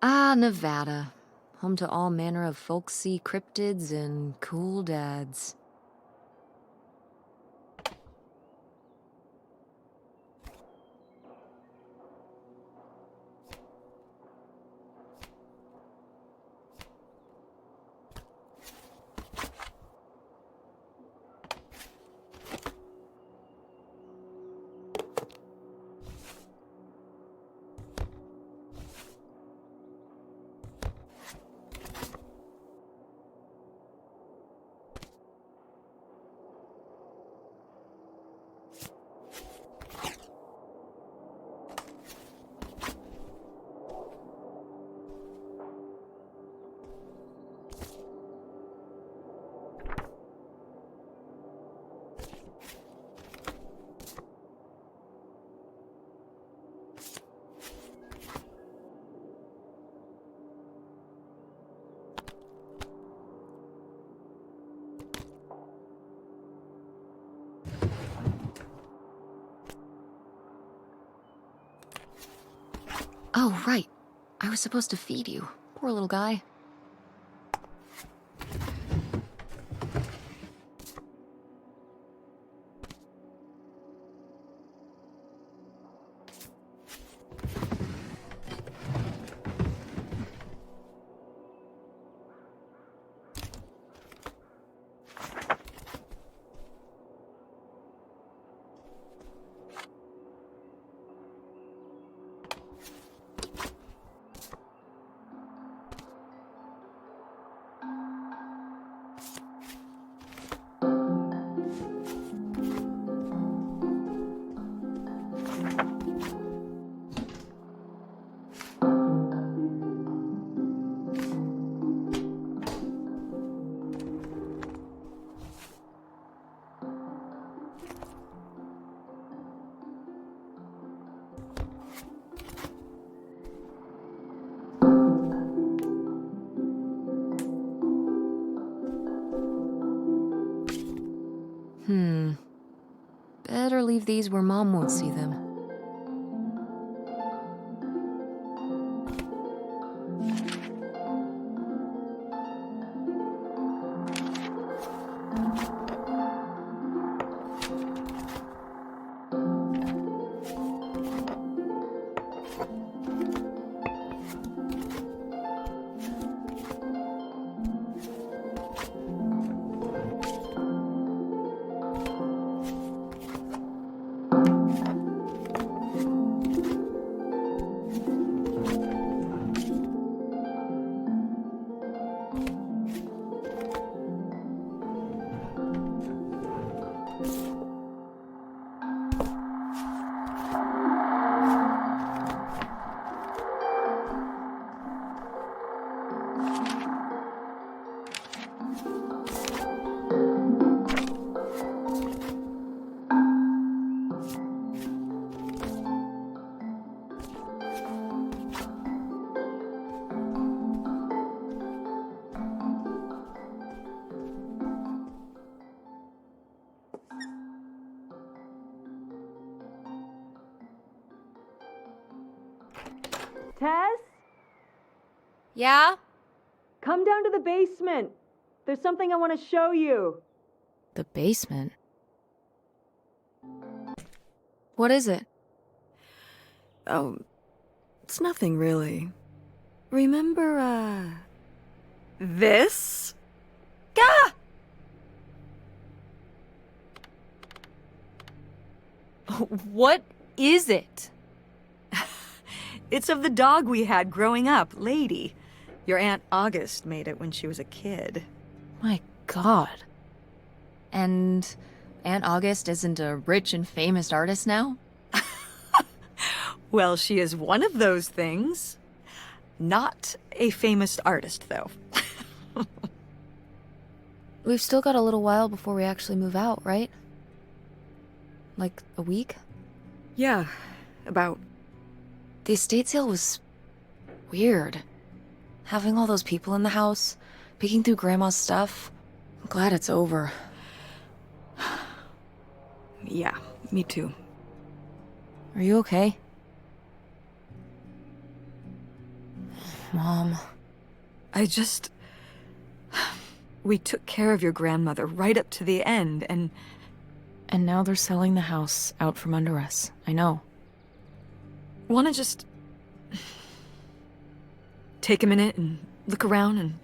Ah, Nevada. Home to all manner of folksy cryptids and cool dads. Oh, right. I was supposed to feed you. Poor little guy. Better leave these where Mom won't see them. Tess? Yeah? Come down to the basement. There's something I want to show you. The basement? What is it? Oh, it's nothing really. Remember, this? Gah! What is it? It's of the dog we had growing up, Lady. Your Aunt August made it when she was a kid. My God. And Aunt August isn't a rich and famous artist now? Well, she is one of those things. Not a famous artist, though. We've still got a little while before we actually move out, right? Like a week? Yeah, about. The estate sale was weird. Having all those people in the house, picking through Grandma's stuff. I'm glad it's over. Yeah, me too. Are you okay? Mom. We took care of your grandmother right up to the end, and now they're selling the house out from under us. I know. wanna just take a minute and look around and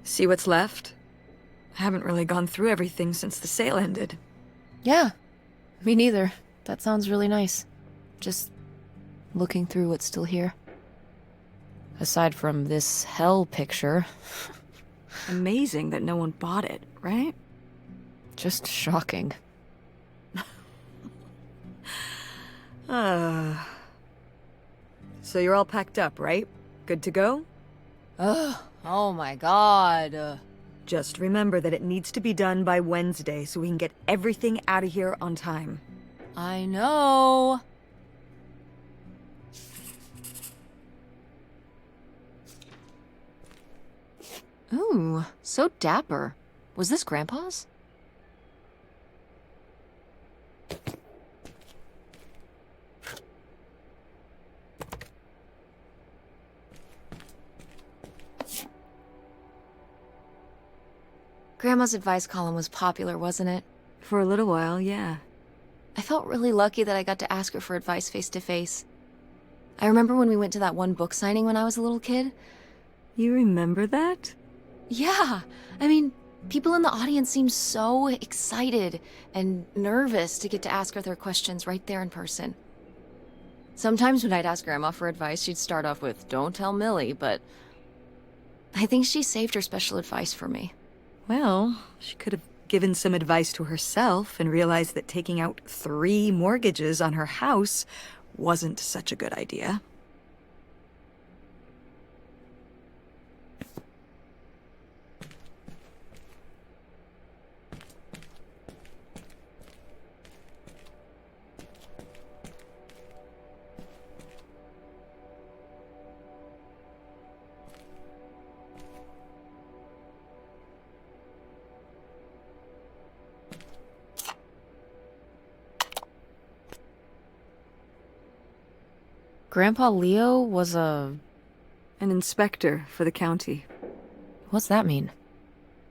see what's left. I haven't really gone through everything since the sale ended. Yeah, me neither. That sounds really nice. Just looking through what's still here. Aside from this hell picture. Amazing that no one bought it, right? Just shocking. So you're all packed up, right? Good to go? Ugh, oh my god. Just remember that it needs to be done by Wednesday so we can get everything out of here on time. I know. Ooh, so dapper. Was this Grandpa's? Grandma's advice column was popular, wasn't it? For a little while, yeah. I felt really lucky that I got to ask her for advice face to face. I remember when we went to that one book signing when I was a little kid. You remember that? Yeah, I mean, people in the audience seemed so excited and nervous to get to ask her their questions right there in person. Sometimes when I'd ask Grandma for advice, she'd start off with, "Don't tell Millie," but I think she saved her special advice for me. Well, she could have given some advice to herself and realized that taking out 3 mortgages on her house wasn't such a good idea. Grandpa Leo was a... An inspector for the county. What's that mean?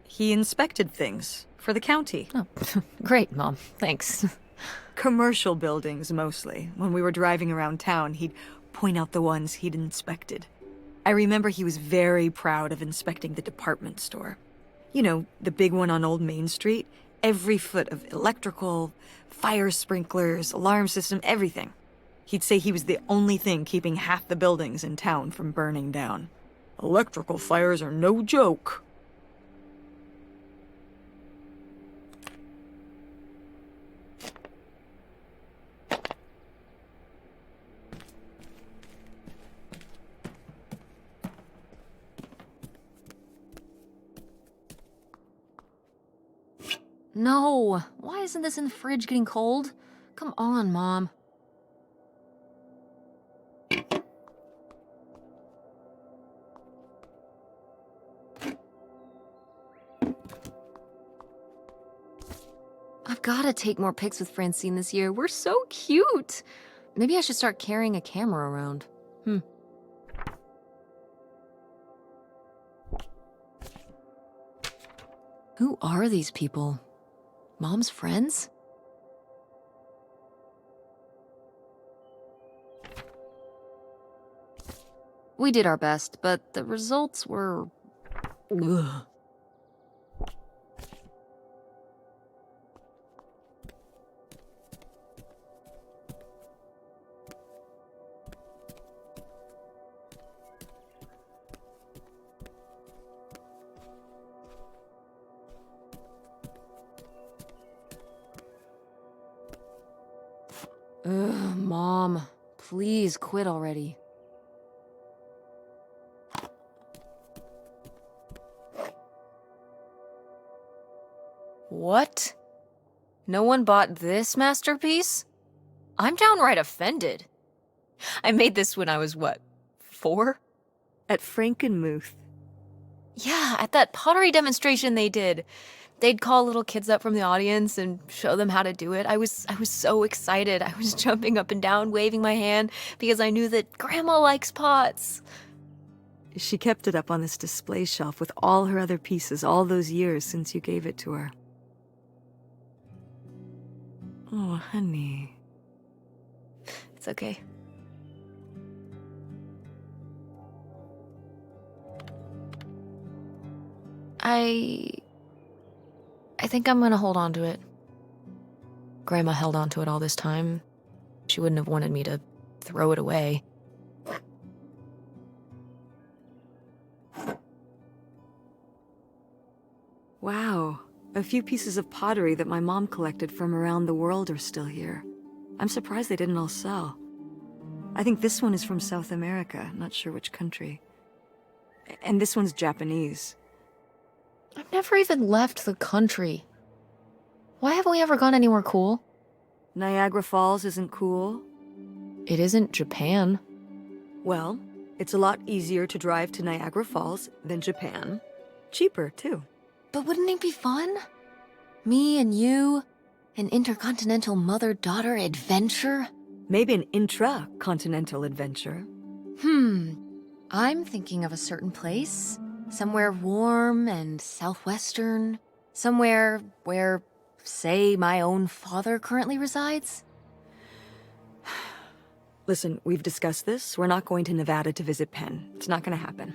He inspected things for the county. Oh, great, Mom. Thanks. Commercial buildings, mostly. When we were driving around town, he'd point out the ones he'd inspected. I remember he was very proud of inspecting the department store. You know, the big one on Old Main Street. Every foot of electrical, fire sprinklers, alarm system, everything. He'd say he was the only thing keeping half the buildings in town from burning down. Electrical fires are no joke. No! Why isn't this in the fridge getting cold? Come on, Mom. I've gotta take more pics with Francine this year. We're so cute! Maybe I should start carrying a camera around. Who are these people? Mom's friends? We did our best, but the results were... Ugh. Ugh, Mom, Please quit already. What? No one bought this masterpiece? I'm downright offended. I made this when I was, what, 4? At Frankenmuth. Yeah, at that pottery demonstration they did. They'd call little kids up from the audience and show them how to do it. I was so excited. I was jumping up and down, waving my hand, because I knew that Grandma likes pots. She kept it up on this display shelf with all her other pieces all those years since you gave it to her. Oh, honey. It's okay. I think I'm gonna hold on to it. Grandma held on to it all this time. She wouldn't have wanted me to throw it away. Wow. A few pieces of pottery that my mom collected from around the world are still here. I'm surprised they didn't all sell. I think this one is from South America, not sure which country. And this one's Japanese. I've never even left the country. Why haven't we ever gone anywhere cool? Niagara Falls isn't cool. It isn't Japan. Well, it's a lot easier to drive to Niagara Falls than Japan. Cheaper, too. But wouldn't it be fun? Me and you, an intercontinental mother-daughter adventure? Maybe an intra-continental adventure. I'm thinking of a certain place. Somewhere warm and southwestern. Somewhere where, say, my own father currently resides. Listen, we've discussed this. We're not going to Nevada to visit Penn. It's not going to happen.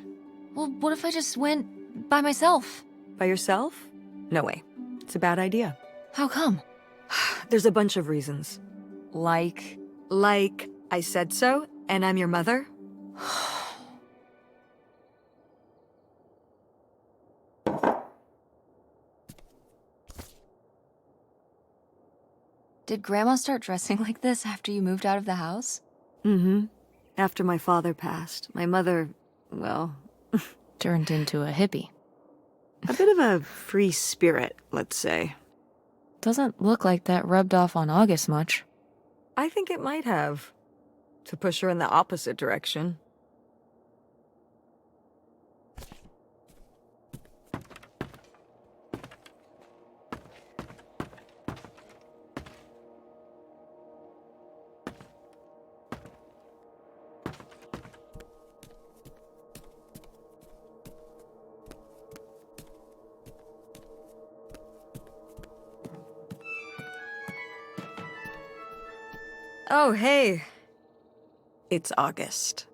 Well, what if I just went by myself? By yourself? No way. It's a bad idea. How come? There's a bunch of reasons. Like I said so, and I'm your mother? Did Grandma start dressing like this after you moved out of the house? Mm-hmm. After my father passed, my mother, well... Turned into a hippie. A bit of a free spirit, let's say. Doesn't look like that rubbed off on August much. I think it might have. To push her in the opposite direction. Oh, hey. It's August.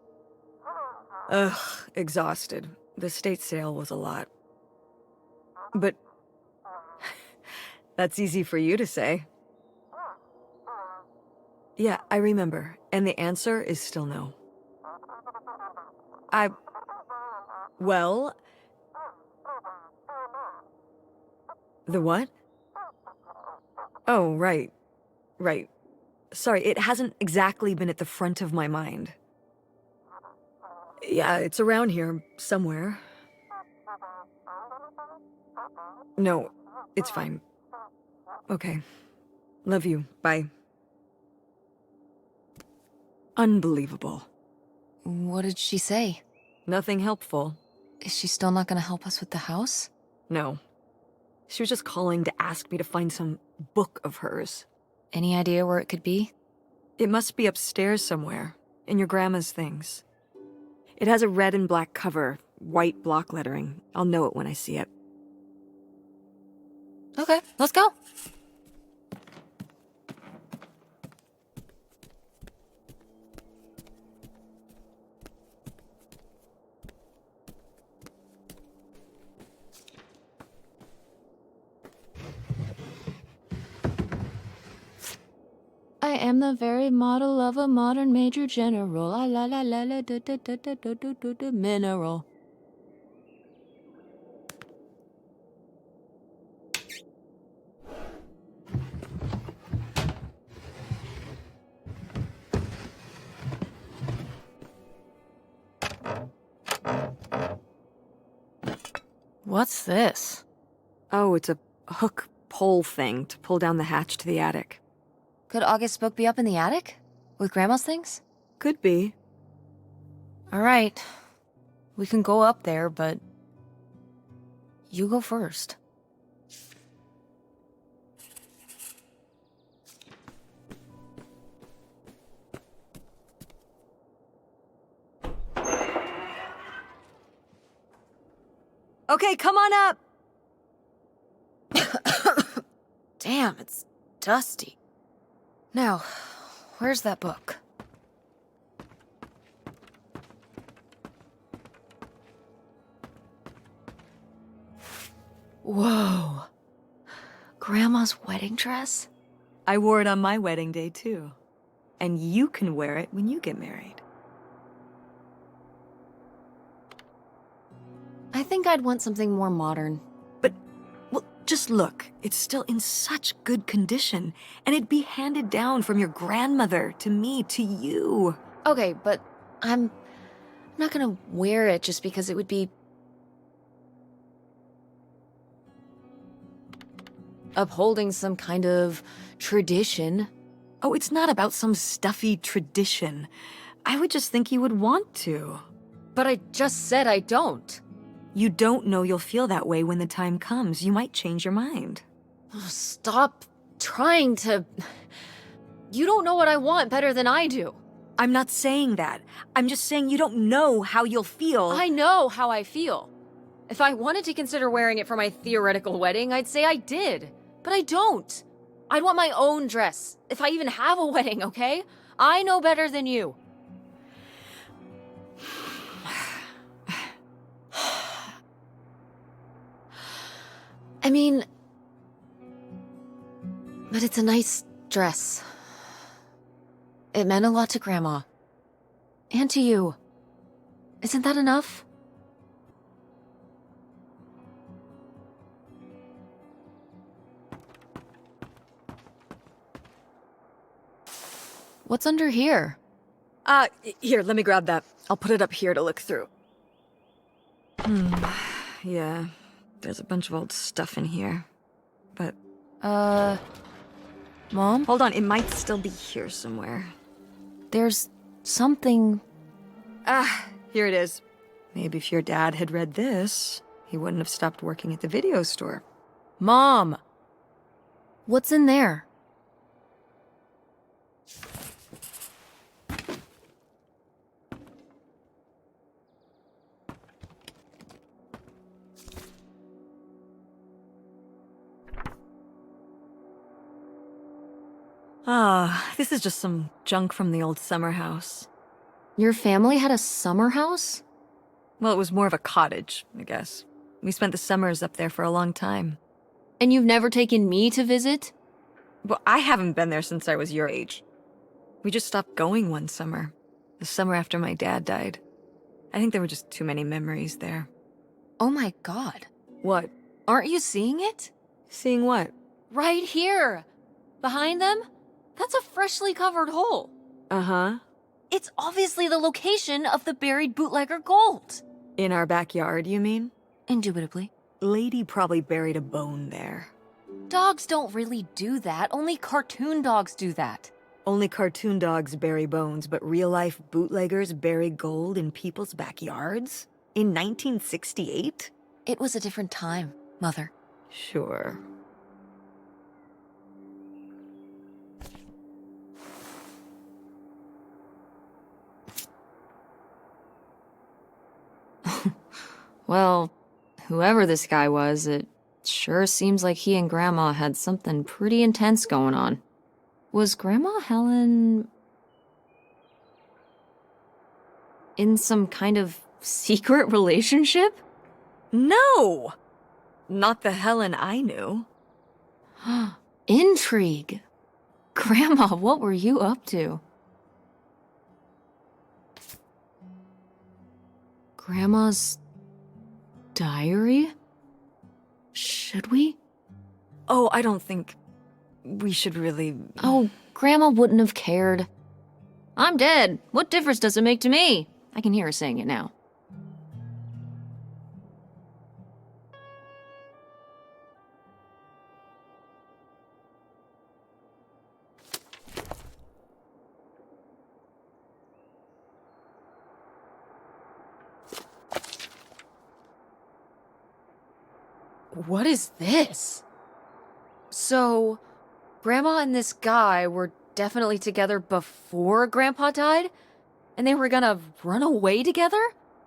Ugh, exhausted. The state sale was a lot. But that's easy for you to say. Yeah, I remember. And the answer is still no. Well... The what? Oh, right. Right. Sorry, it hasn't exactly been at the front of my mind. Yeah, it's around here, somewhere. No, it's fine. Okay. Love you. Bye. Unbelievable. What did she say? Nothing helpful. Is she still not gonna help us with the house? No. She was just calling to ask me to find some book of hers. Any idea where it could be? It must be upstairs somewhere, in your grandma's things. It has a red and black cover, white block lettering. I'll know it when I see it. Okay, let's go. I am the very model of a modern major general. La la la la la da da da da da da da da mineral. What's this? Oh, it's a hook pole thing to pull down the hatch to the attic. Could August's book be up in the attic? With Grandma's things? Could be. Alright. We can go up there, but... you go first. Okay, come on up! Damn, it's dusty. Now, where's that book? Whoa. Grandma's wedding dress? I wore it on my wedding day, too. And you can wear it when you get married. I think I'd want something more modern. But, well, just look. It's still in such good condition. And it'd be handed down from your grandmother to me to you. Okay, but I'm not gonna wear it just because it would be... upholding some kind of tradition. Oh, it's not about some stuffy tradition. I would just think you would want to. But I just said I don't. You don't know you'll feel that way when the time comes. You might change your mind. Stop trying to... You don't know what I want better than I do. I'm not saying that. I'm just saying you don't know how you'll feel. I know how I feel. If I wanted to consider wearing it for my theoretical wedding, I'd say I did. But I don't. I'd want my own dress, if I even have a wedding, okay? I know better than you. I mean... but it's a nice dress. It meant a lot to Grandma. And to you. Isn't that enough? What's under here? Here, let me grab that. I'll put it up here to look through. Yeah, there's a bunch of old stuff in here. But... Mom? hold on, it might still be here somewhere. There's something... Here it is. Maybe if your dad had read this, he wouldn't have stopped working at the video store. Mom! What's in there? This is just some junk from the old summer house. Your family had a summer house? Well, it was more of a cottage, I guess. We spent the summers up there for a long time. And you've never taken me to visit? Well, I haven't been there since I was your age. We just stopped going one summer. The summer after my dad died. I think there were just too many memories there. Oh my god. What? Aren't you seeing it? Seeing what? Right here! Behind them? That's a freshly covered hole. Uh-huh. It's obviously the location of the buried bootlegger gold. In our backyard, you mean? Indubitably. Lady probably buried a bone there. Dogs don't really do that. Only cartoon dogs do that. Only cartoon dogs bury bones, but real-life bootleggers bury gold in people's backyards? In 1968? It was a different time, Mother. Sure. Well, whoever this guy was, it sure seems like he and Grandma had something pretty intense going on. Was Grandma Helen... in some kind of secret relationship? No! Not the Helen I knew. Intrigue. Grandma, what were you up to? Grandma's diary? Should we? Oh, I don't think we should really... Oh, Grandma wouldn't have cared. I'm dead. What difference does it make to me? I can hear her saying it now. What is this? So, Grandma and this guy were definitely together before Grandpa died? And they were gonna run away together?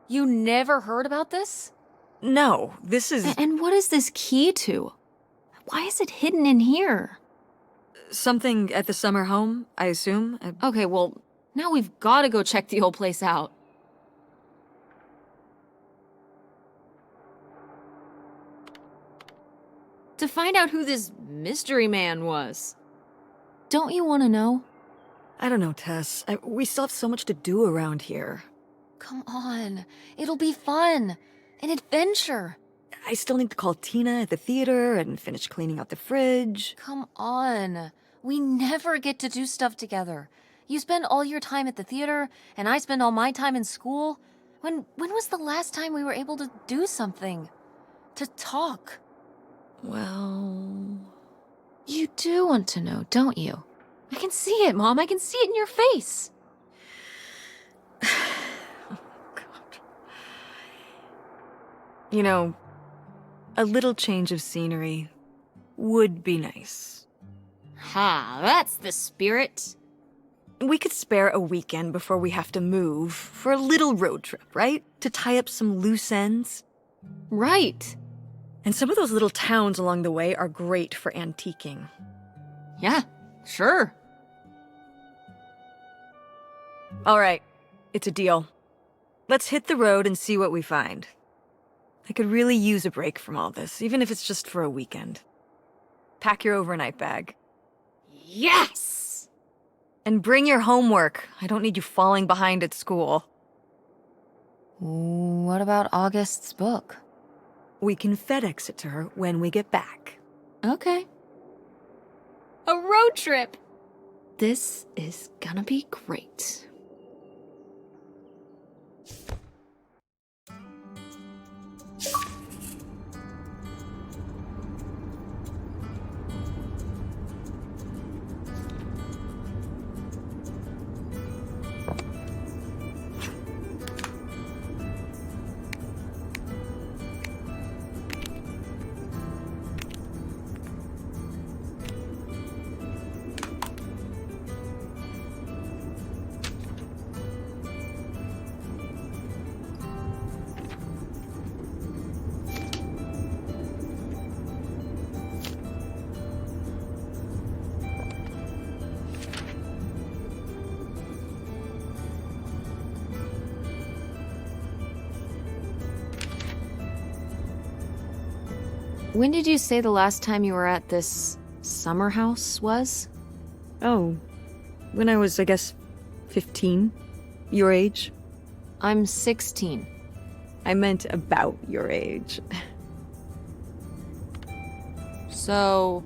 You never heard about this? No, this is... And what is this key to? Why is it hidden in here? something at the summer home, I assume? Okay, well, now we've gotta go check the old place out. To find out who this mystery man was. Don't you want to know? I don't know, Tess. We still have so much to do around here. Come on. It'll be fun. An adventure. I still need to call Tina at the theater and finish cleaning out the fridge. Come on. We never get to do stuff together. You spend all your time at the theater, and I spend all my time in school. When was the last time we were able to do something? To talk? Well... You do want to know, don't you? I can see it, Mom. I can see it in your face. Oh, God. You know, a little change of scenery would be nice. Ha, that's the spirit. We could spare a weekend before we have to move for a little road trip, right? To tie up some loose ends. Right. And some of those little towns along the way are great for antiquing. Yeah, sure. All right, it's a deal. Let's hit the road and see what we find. I could really use a break from all this, even if it's just for a weekend. Pack your overnight bag. Yes! And bring your homework. I don't need you falling behind at school. What about August's book? We can FedEx it to her when we get back. Okay. A road trip! This is gonna be great. When did you say the last time you were at this summer house was? Oh, when I was, I guess, 15. Your age. I'm 16. I meant about your age. So,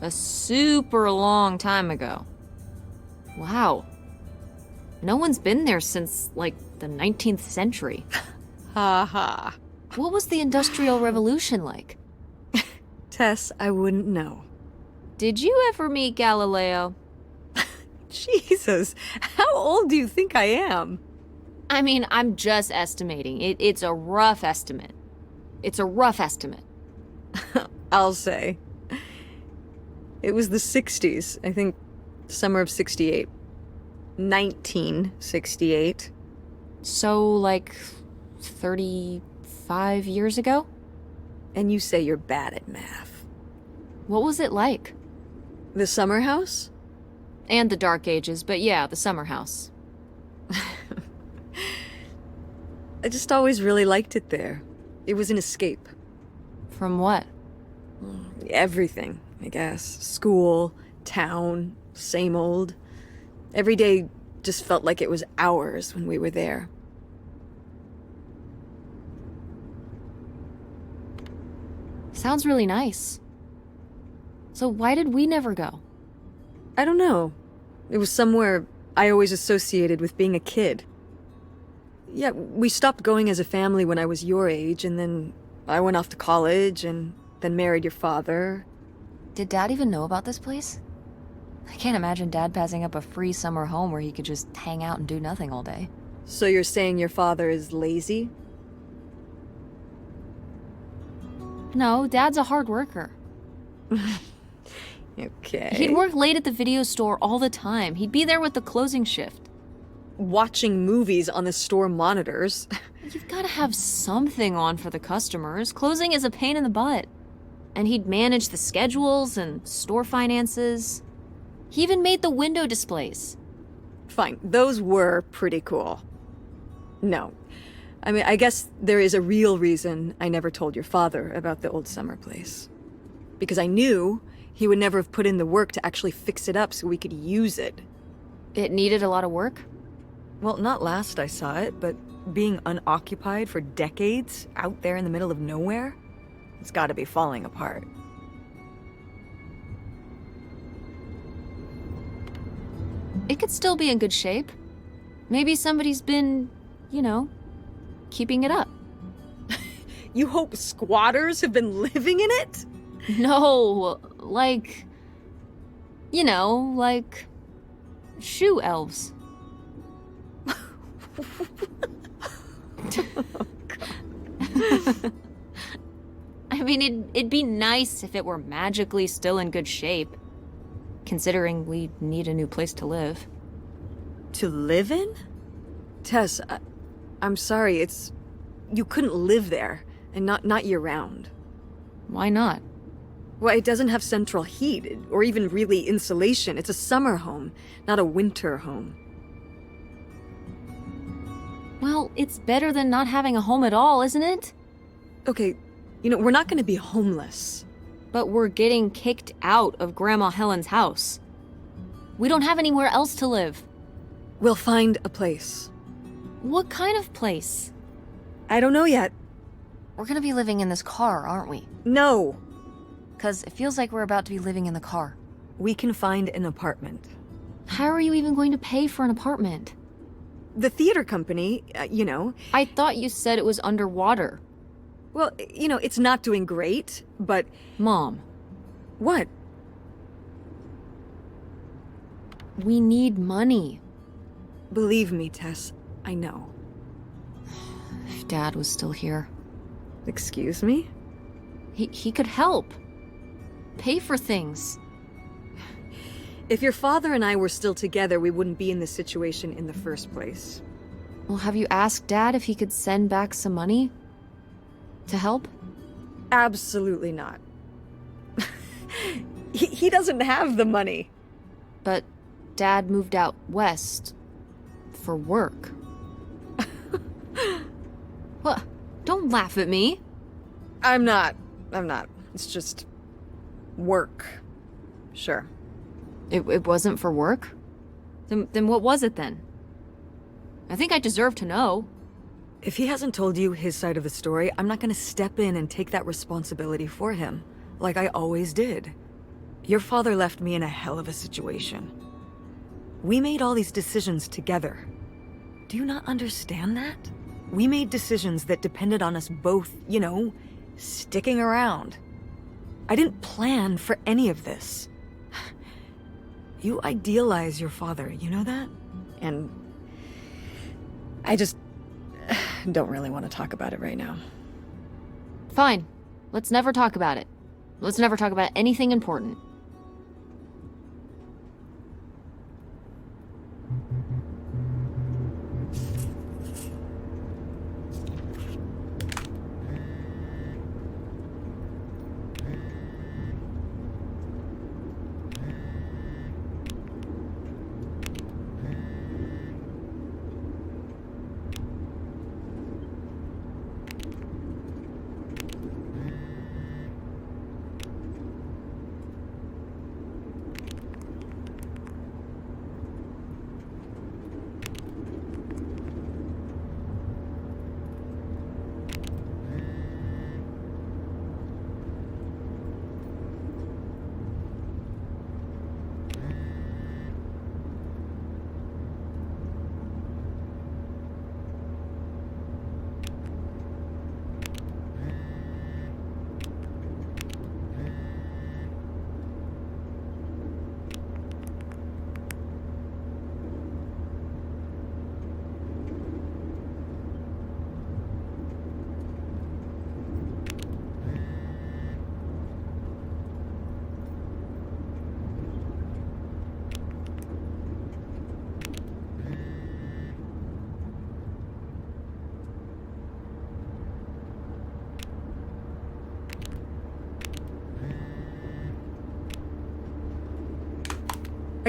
a super long time ago. Wow. No one's been there since, like, the 19th century. Ha ha. What was the Industrial Revolution like? Tess, I wouldn't know. Did you ever meet Galileo? Jesus, how old do you think I am? I mean, I'm just estimating. It's a rough estimate. It's a rough estimate. I'll say. It was the 60s, I think, summer of 68. 1968. So, like, 35 years ago? And you say you're bad at math. What was it like? The summer house? And the Dark Ages, but yeah, the summer house. I just always really liked it there. It was an escape. From what? Everything, I guess. School, town, same old. Every day just felt like it was hours when we were there. Sounds really nice. So why did we never go? I don't know. It was somewhere I always associated with being a kid. Yeah, we stopped going as a family when I was your age, and then I went off to college, and then married your father. Did Dad even know about this place? I can't imagine Dad passing up a free summer home where he could just hang out and do nothing all day. So you're saying your father is lazy? No, Dad's a hard worker. Okay. He'd work late at the video store all the time. He'd be there with the closing shift. Watching movies on the store monitors. You've got to have something on for the customers. Closing is a pain in the butt. And he'd manage the schedules and store finances. He even made the window displays. Fine, those were pretty cool. No. I mean, I guess there is a real reason I never told your father about the old summer place. Because I knew he would never have put in the work to actually fix it up so we could use it. It needed a lot of work? Well, not last I saw it, but being unoccupied for decades out there in the middle of nowhere, it's gotta be falling apart. It could still be in good shape. Maybe somebody's been, keeping it up. You hope squatters have been living in it? No, like shoe elves. I mean, it'd be nice if it were magically still in good shape, considering we need a new place to live. To live in? Tess, I'm sorry, you couldn't live there, and not year-round. Why not? Well, it doesn't have central heat, or even really insulation. It's a summer home, not a winter home. Well, it's better than not having a home at all, isn't it? Okay, we're not gonna be homeless. But we're getting kicked out of Grandma Helen's house. We don't have anywhere else to live. We'll find a place. What kind of place? I don't know yet. We're gonna be living in this car, aren't we? No. 'Cause it feels like we're about to be living in the car. We can find an apartment. How are you even going to pay for an apartment? The theater company, I thought you said it was underwater. Well, it's not doing great, but... Mom. What? We need money. Believe me, Tess, I know. If Dad was still here. Excuse me? He could help. Pay for things. If your father and I were still together, we wouldn't be in this situation in the first place. Well, have you asked Dad if he could send back some money? To help? Absolutely not. He doesn't have the money. But Dad moved out west for work. What? Don't laugh at me. I'm not. It's just... work. Sure. It wasn't for work? Then what was it then? I think I deserve to know. If he hasn't told you his side of the story, I'm not gonna step in and take that responsibility for him, like I always did. Your father left me in a hell of a situation. We made all these decisions together. Do you not understand that? We made decisions that depended on us both, sticking around. I didn't plan for any of this. You idealize your father, you know that? And I just don't really want to talk about it right now. Fine. Let's never talk about it. Let's never talk about anything important.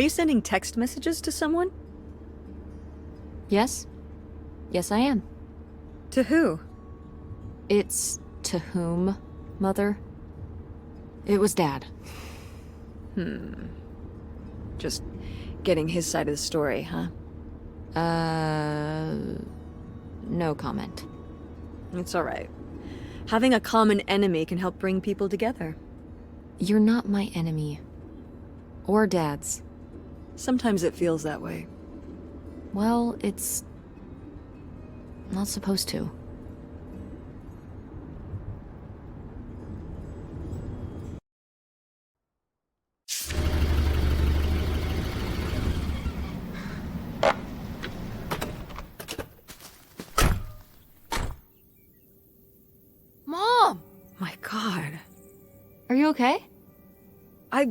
Are you sending text messages to someone? Yes? Yes, I am. To who? It's to whom, Mother? It was Dad. Just getting his side of the story, huh? No comment. It's alright. Having a common enemy can help bring people together. You're not my enemy. Or Dad's. Sometimes it feels that way. Well, it's not supposed to. Mom! My God. Are you okay? I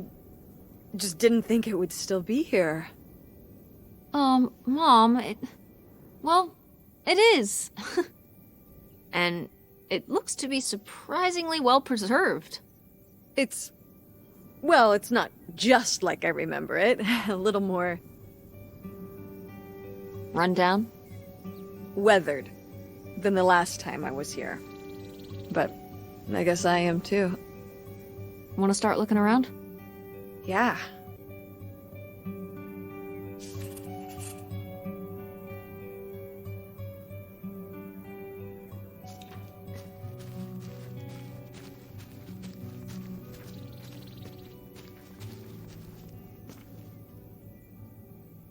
just didn't think it would still be here. Mom, well, it is. And it looks to be surprisingly well preserved. Well, it's not just like I remember it. A little more Run down? weathered than the last time I was here. But I guess I am too. Want to start looking around? Yeah.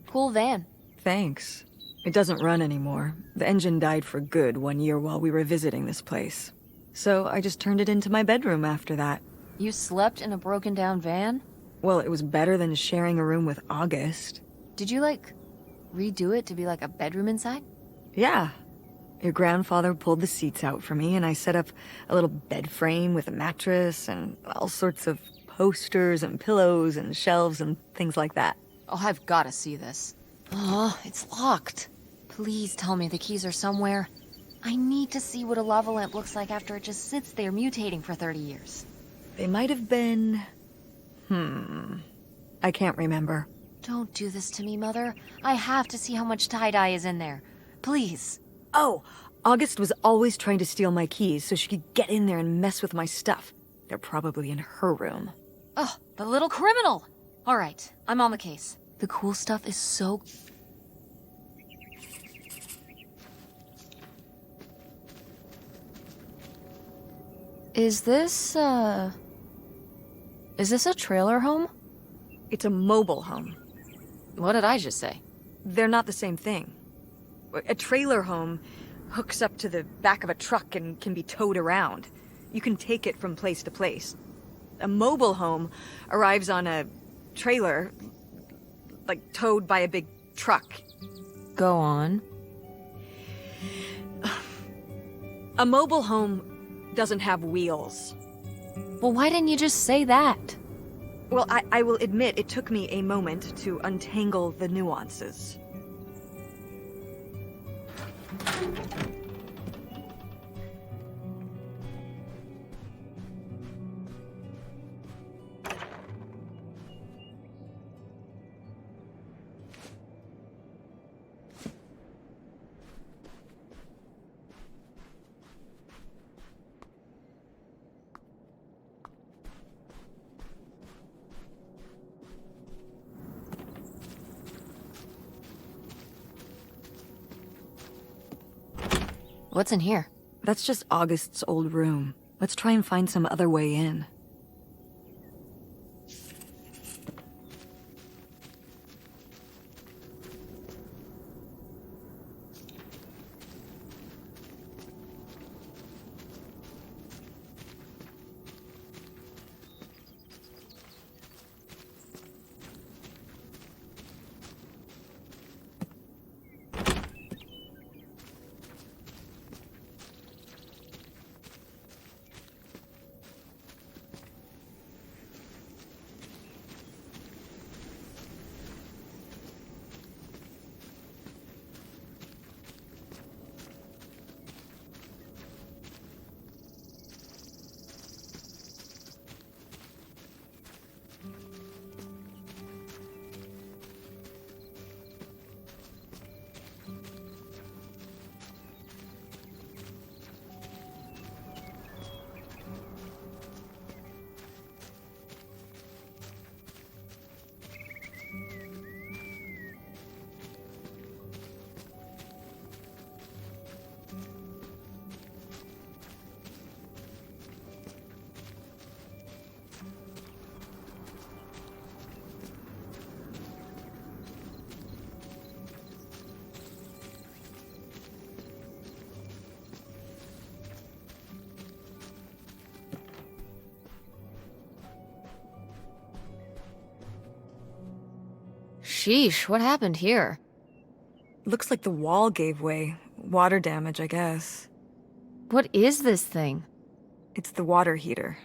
Cool van. Thanks. It doesn't run anymore. The engine died for good 1 year while we were visiting this place. So I just turned it into my bedroom after that. You slept in a broken down van? Well, it was better than sharing a room with August. Did you, redo it to be like a bedroom inside? Yeah. Your grandfather pulled the seats out for me, and I set up a little bed frame with a mattress and all sorts of posters and pillows and shelves and things like that. Oh, I've got to see this. Oh, it's locked. Please tell me the keys are somewhere. I need to see what a lava lamp looks like after it just sits there mutating for 30 years. They might have been... I can't remember. Don't do this to me, Mother. I have to see how much tie-dye is in there. Please. Oh, August was always trying to steal my keys so she could get in there and mess with my stuff. They're probably in her room. Oh, the little criminal! All right, I'm on the case. The cool stuff is so... Is this a trailer home? It's a mobile home. What did I just say? They're not the same thing. A trailer home hooks up to the back of a truck and can be towed around. You can take it from place to place. A mobile home arrives on a trailer, towed by a big truck. Go on. A mobile home doesn't have wheels. Well, why didn't you just say that? Well, I will admit it took me a moment to untangle the nuances. What's in here? That's just August's old room. Let's try and find some other way in. Sheesh, what happened here? Looks like the wall gave way. Water damage, I guess. What is this thing? It's the water heater.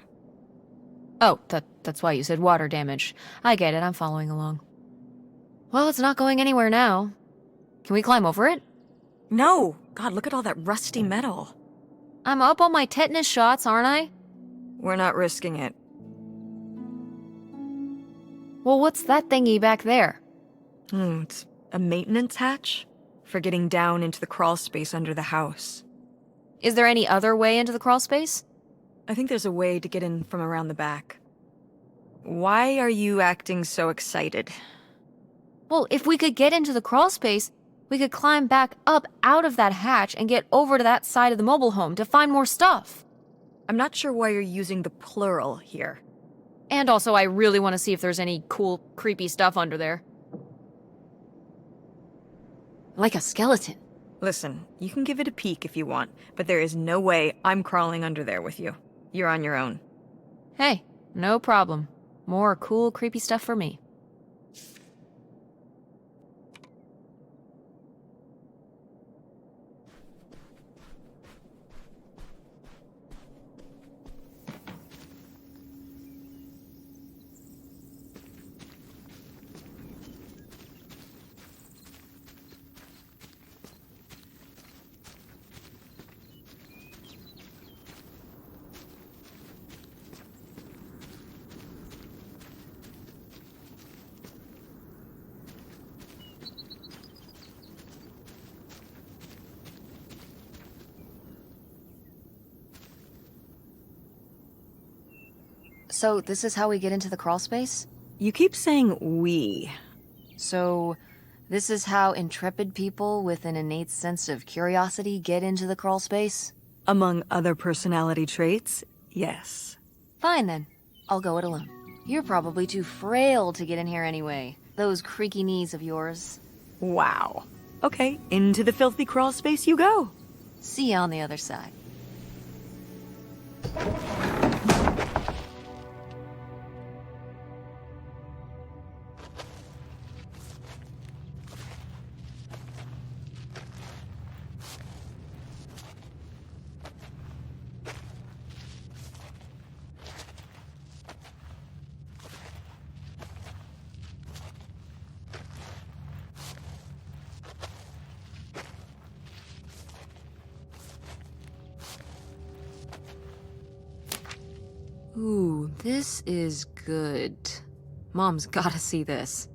Oh, that's why you said water damage. I get it, I'm following along. Well, it's not going anywhere now. Can we climb over it? No! God, look at all that rusty metal. I'm up on my tetanus shots, aren't I? We're not risking it. Well, what's that thingy back there? It's a maintenance hatch for getting down into the crawl space under the house. Is there any other way into the crawl space? I think there's a way to get in from around the back. Why are you acting so excited? Well, if we could get into the crawl space, we could climb back up out of that hatch and get over to that side of the mobile home to find more stuff. I'm not sure why you're using the plural here. And also, I really want to see if there's any cool, creepy stuff under there. Like a skeleton. Listen, you can give it a peek if you want, but there is no way I'm crawling under there with you. You're on your own. Hey, no problem. More cool, creepy stuff for me. So, this is how we get into the crawl space? You keep saying we. So, this is how intrepid people with an innate sense of curiosity get into the crawl space? Among other personality traits, yes. Fine then. I'll go it alone. You're probably too frail to get in here anyway. Those creaky knees of yours. Wow. Okay, into the filthy crawl space you go. See you on the other side. Ooh, this is good. Mom's gotta see this.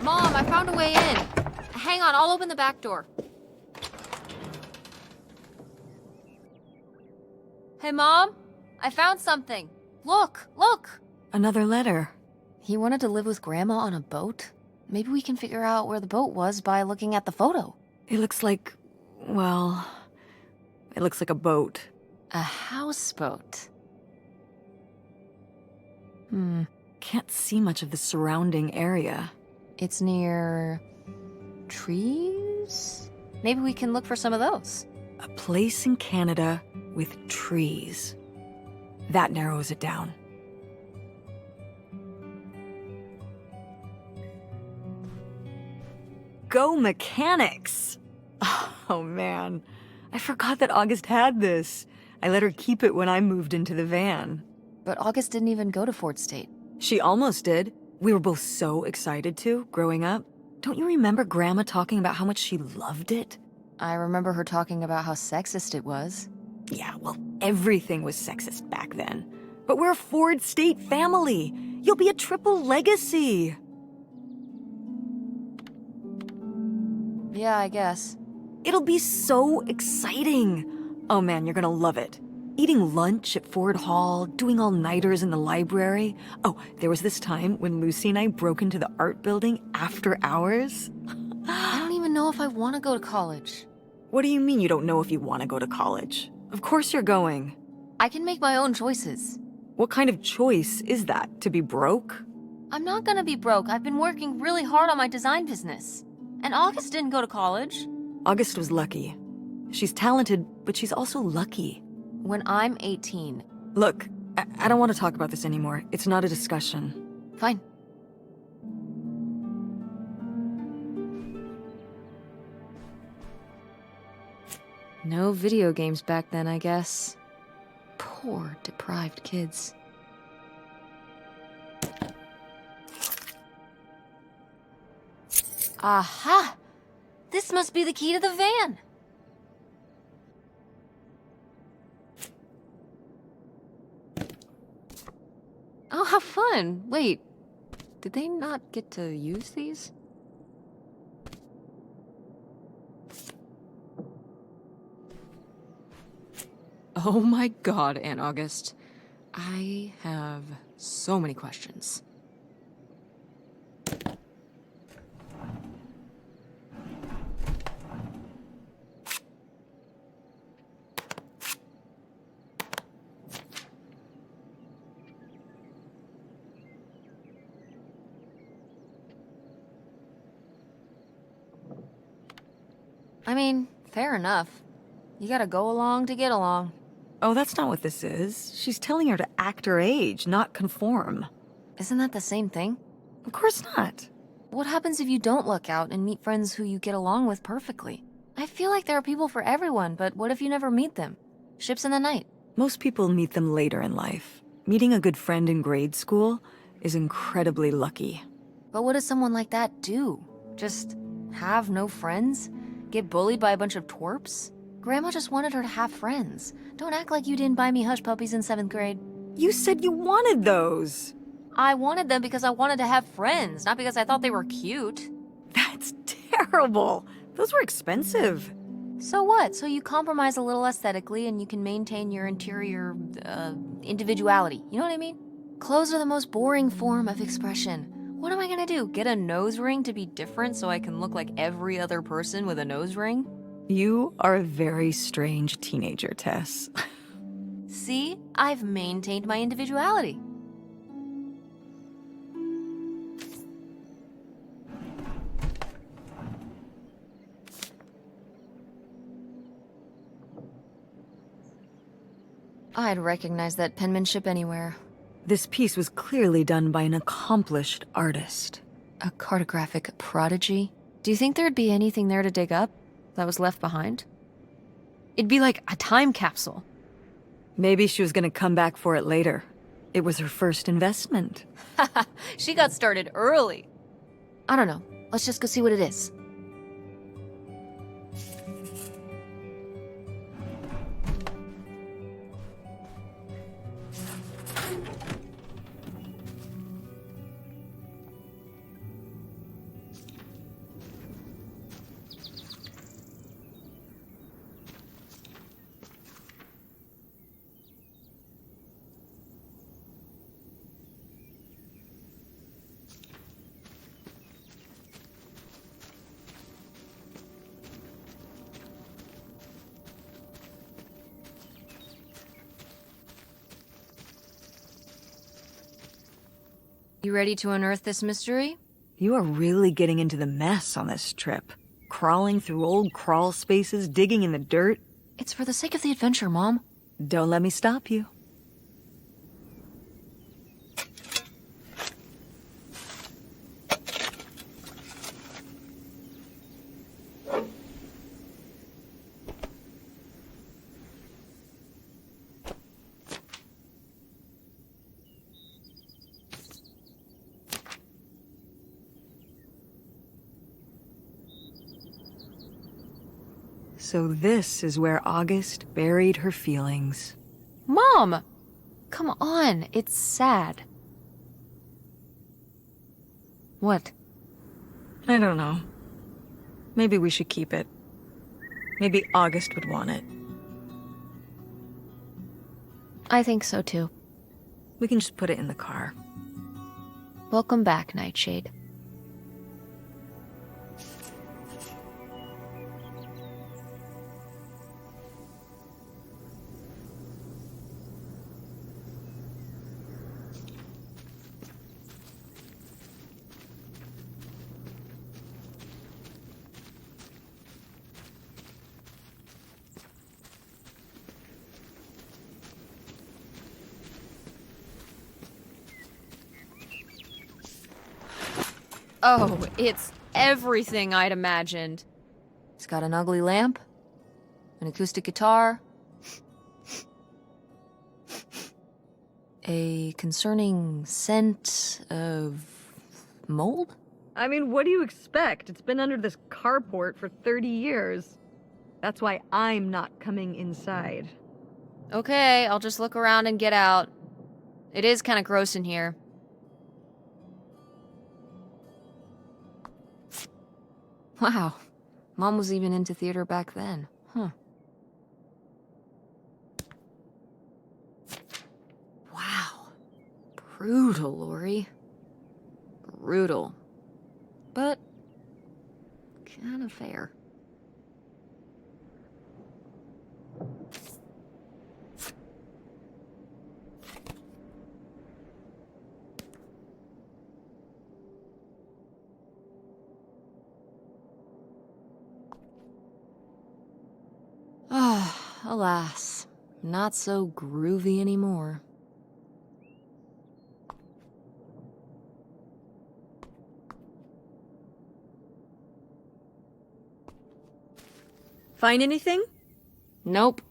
Mom, I found a way in. Hang on, I'll open the back door. Hey, Mom? I found something. Look, look! Another letter. He wanted to live with Grandma on a boat? Maybe we can figure out where the boat was by looking at the photo. It looks like, well, it looks like a boat. A houseboat. Can't see much of the surrounding area. It's near trees? Maybe we can look for some of those. A place in Canada with trees. That narrows it down. Go mechanics! Oh man, I forgot that August had this. I let her keep it when I moved into the van. But August didn't even go to Fort State. She almost did. We were both so excited to, growing up. Don't you remember Grandma talking about how much she loved it? I remember her talking about how sexist it was. Yeah, well, everything was sexist back then. But we're a Ford State family. You'll be a triple legacy. Yeah, I guess. It'll be so exciting. Oh man, you're gonna love it. Eating lunch at Ford Hall, doing all-nighters in the library. Oh, there was this time when Lucy and I broke into the art building after hours. I don't even know if I want to go to college. What do you mean you don't know if you want to go to college? Of course you're going. I can make my own choices. What kind of choice is that? To be broke? I'm not gonna be broke. I've been working really hard on my design business. And August didn't go to college. August was lucky. She's talented, but she's also lucky. When I'm 18. Look, I don't want to talk about this anymore. It's not a discussion. Fine. No video games back then, I guess. Poor, deprived kids. Aha! This must be the key to the van! Oh, how fun! Wait, did they not get to use these? Oh my god, Aunt August. I have so many questions. I mean, fair enough. You gotta go along to get along. Oh, that's not what this is. She's telling her to act her age, not conform. Isn't that the same thing? Of course not. What happens if you don't look out and meet friends who you get along with perfectly? I feel like there are people for everyone, but what if you never meet them? Ships in the night. Most people meet them later in life. Meeting a good friend in grade school is incredibly lucky. But what does someone like that do? Just have no friends? Get bullied by a bunch of twerps? Grandma just wanted her to have friends. Don't act like you didn't buy me hush puppies in 7th grade. You said you wanted those. I wanted them because I wanted to have friends, not because I thought they were cute. That's terrible. Those were expensive. So what? So you compromise a little aesthetically and you can maintain your interior, individuality. You know what I mean? Clothes are the most boring form of expression. What am I gonna do? Get a nose ring to be different so I can look like every other person with a nose ring? You are a very strange teenager, Tess. See? I've maintained my individuality. I'd recognize that penmanship anywhere. This piece was clearly done by an accomplished artist. A cartographic prodigy? Do you think there'd be anything there to dig up that was left behind? It'd be like a time capsule. Maybe she was gonna come back for it later. It was her first investment. She got started early. I don't know. Let's just go see what it is. You ready to unearth this mystery? You are really getting into the mess on this trip. Crawling through old crawl spaces, digging in the dirt. It's for the sake of the adventure, Mom. Don't let me stop you. So this is where August buried her feelings. Mom! Come on, it's sad. What? I don't know. Maybe we should keep it. Maybe August would want it. I think so too. We can just put it in the car. Welcome back, Nightshade. Oh, it's everything I'd imagined. It's got an ugly lamp, an acoustic guitar, a concerning scent of mold? I mean, what do you expect? It's been under this carport for 30 years. That's why I'm not coming inside. Okay, I'll just look around and get out. It is kind of gross in here. Wow, Mom was even into theater back then. Huh. Wow. Brutal, Lori. Brutal. But kind of fair. Ah, alas, not so groovy anymore. Find anything? Nope.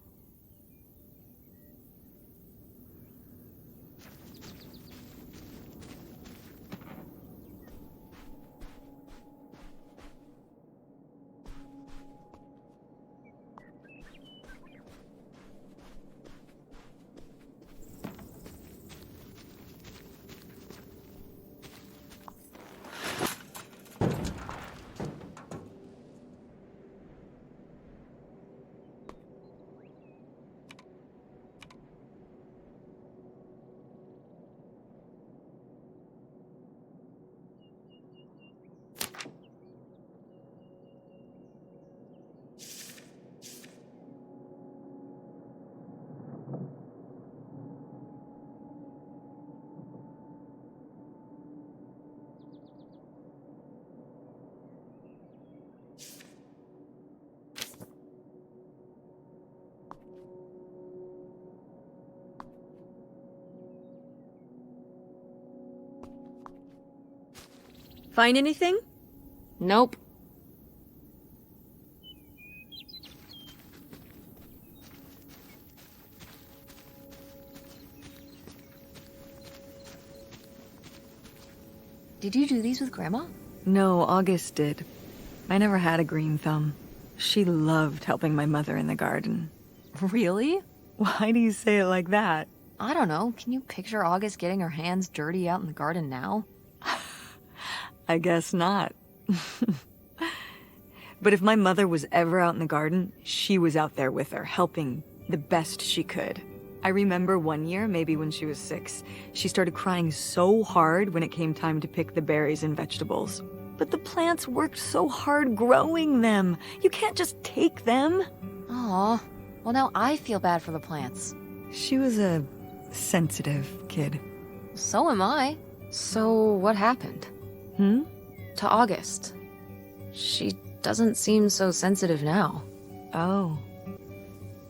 Find anything? Nope. Did you do these with Grandma? No, August did. I never had a green thumb. She loved helping my mother in the garden. Really? Why do you say it like that? I don't know. Can you picture August getting her hands dirty out in the garden now? I guess not. But if my mother was ever out in the garden, she was out there with her, helping the best she could. I remember one year, maybe when she was 6, she started crying so hard when it came time to pick the berries and vegetables. But the plants worked so hard growing them. You can't just take them. Aw. Well, now I feel bad for the plants. She was a sensitive kid. So am I. So what happened? To August. She doesn't seem so sensitive now. Oh.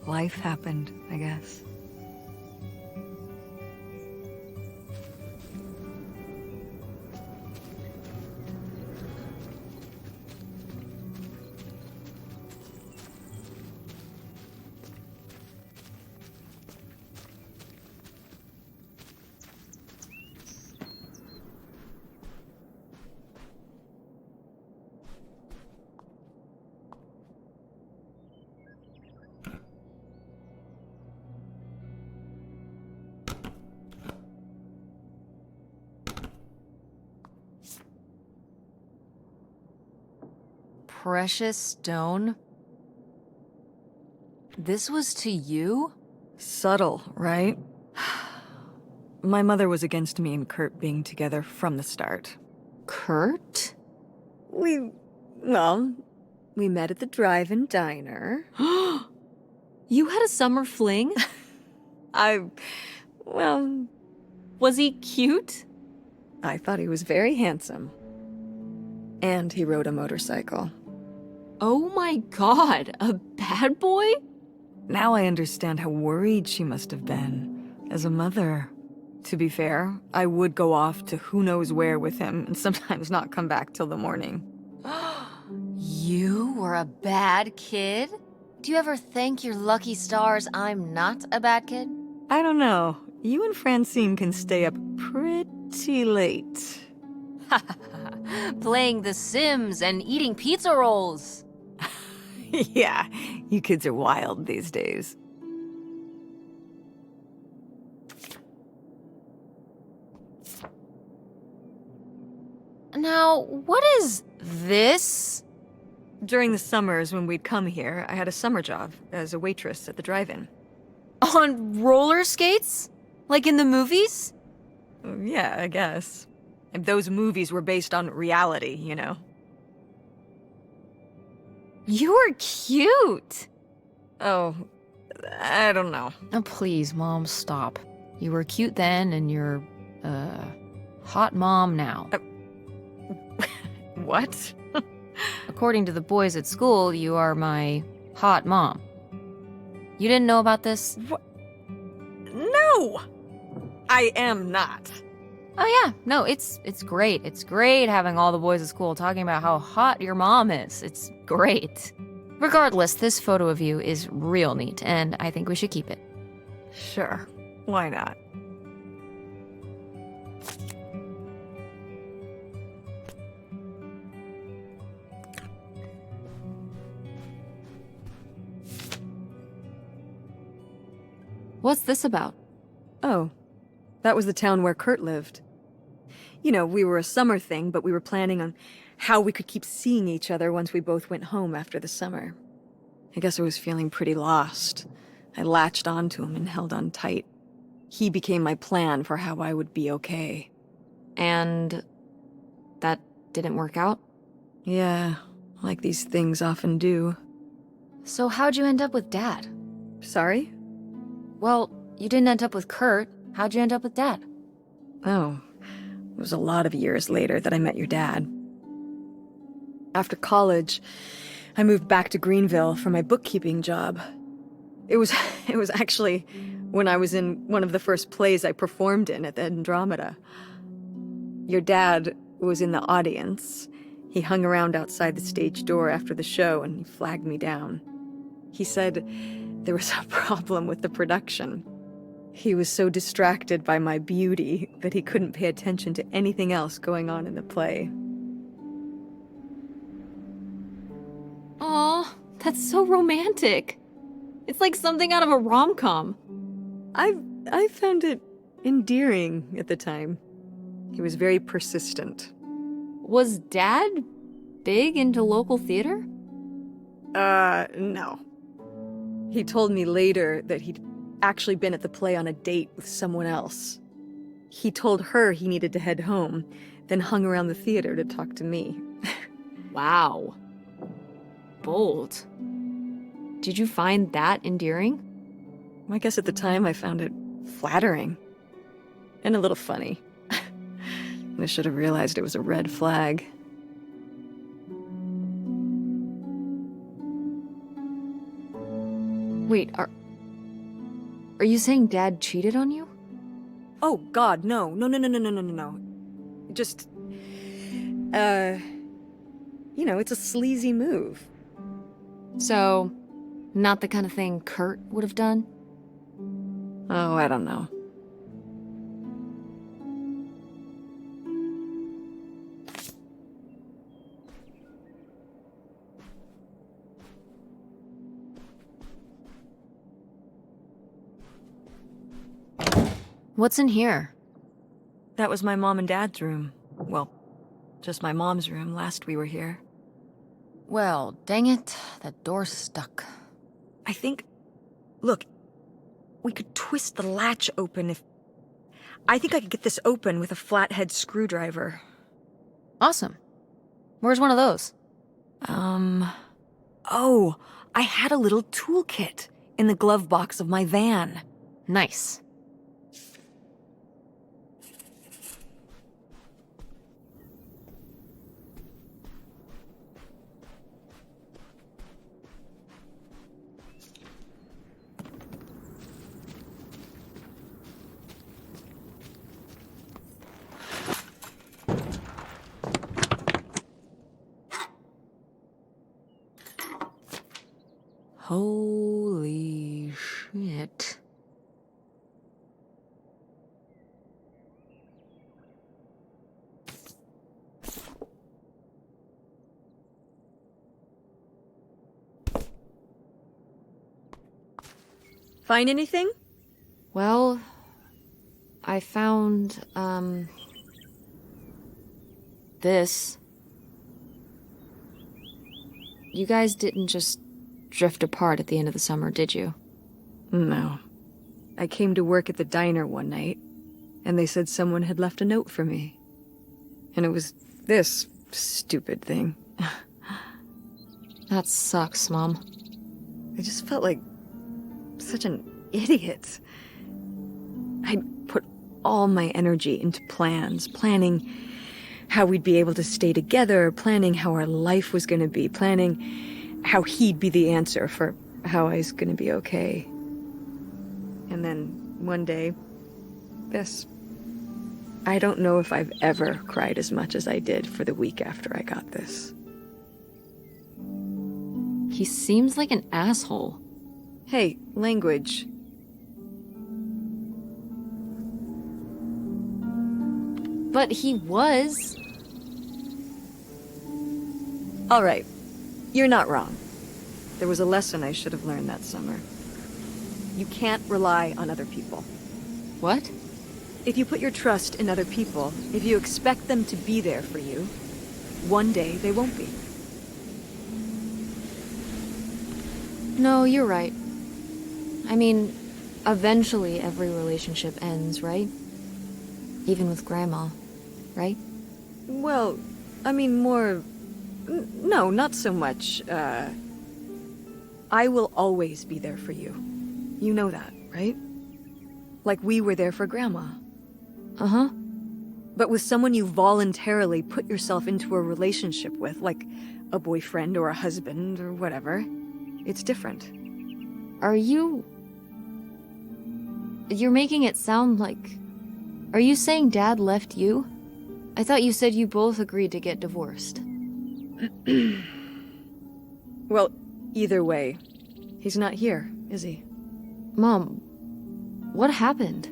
Life happened, I guess. Precious stone? This was to you? Subtle, right? My mother was against me and Kurt being together from the start. Kurt? We met at the drive-in diner. You had a summer fling? Was he cute? I thought he was very handsome. And he rode a motorcycle. Oh my god, a bad boy? Now I understand how worried she must have been as a mother. To be fair, I would go off to who knows where with him and sometimes not come back till the morning. You were a bad kid? Do you ever thank your lucky stars I'm not a bad kid? I don't know. You and Francine can stay up pretty late. Playing The Sims and eating pizza rolls. Yeah, you kids are wild these days. Now, what is this? During the summers when we'd come here, I had a summer job as a waitress at the drive-in. On roller skates? Like in the movies? Yeah, I guess. And those movies were based on reality, you know? You were cute. Oh, I don't know. Oh, please, Mom, stop. You were cute then, and you're, hot mom now. What? According to the boys at school, you are my hot mom. You didn't know about this? What? No! I am not. Oh yeah, no, it's great. It's great having all the boys at school talking about how hot your mom is. It's great. Regardless, this photo of you is real neat, and I think we should keep it. Sure. Why not? What's this about? Oh, that was the town where Kurt lived. You know, we were a summer thing, but we were planning on how we could keep seeing each other once we both went home after the summer. I guess I was feeling pretty lost. I latched onto him and held on tight. He became my plan for how I would be okay. And that didn't work out? Yeah, like these things often do. So how'd you end up with Dad? Sorry? Well, you didn't end up with Kurt. How'd you end up with Dad? Oh, it was a lot of years later that I met your dad. After college, I moved back to Greenville for my bookkeeping job. It was actually when I was in one of the first plays I performed in at the Andromeda. Your dad was in the audience. He hung around outside the stage door after the show and he flagged me down. He said there was a problem with the production. He was so distracted by my beauty that he couldn't pay attention to anything else going on in the play. Aw, that's so romantic. It's like something out of a rom-com. I found it endearing at the time. He was very persistent. Was Dad big into local theater? No. He told me later that he'd actually been at the play on a date with someone else. He told her he needed to head home, then hung around the theater to talk to me. Wow. Bold. Did you find that endearing? I guess at the time I found it flattering. And a little funny. I should have realized it was a red flag. Wait, are you saying Dad cheated on you? Oh, God, no. No. Just, you know, it's a sleazy move. So, not the kind of thing Kurt would have done? Oh, I don't know. What's in here? That was my mom and dad's room. Well, just my mom's room last we were here. Well, dang it, that door's stuck. I think... Look, we could twist the latch open if... I think I could get this open with a flathead screwdriver. Awesome. Where's one of those? Oh, I had a little toolkit in the glove box of my van. Nice. Holy shit. Find anything? Well, I found, this. You guys didn't just drift apart at the end of the summer, did you? No. I came to work at the diner one night, and they said someone had left a note for me. And it was this stupid thing. That sucks, Mom. I just felt like such an idiot. I'd put all my energy into plans, planning how we'd be able to stay together, planning how our life was going to be, planning how he'd be the answer for how I was going to be okay. And then one day, this. I don't know if I've ever cried as much as I did for the week after I got this. He seems like an asshole. Hey, language. But he was. All right, you're not wrong. There was a lesson I should have learned that summer. You can't rely on other people. What? If you put your trust in other people, if you expect them to be there for you, one day they won't be. No, you're right. I mean, eventually every relationship ends, right? Even with Grandma, right? Well, I mean more... No, not so much. I will always be there for you. You know that, right? Like we were there for Grandma. Uh-huh. But with someone you voluntarily put yourself into a relationship with, like a boyfriend or a husband or whatever, it's different. Are you... You're making it sound like... Are you saying Dad left you? I thought you said you both agreed to get divorced. Well, either way, he's not here, is he? Mom, what happened?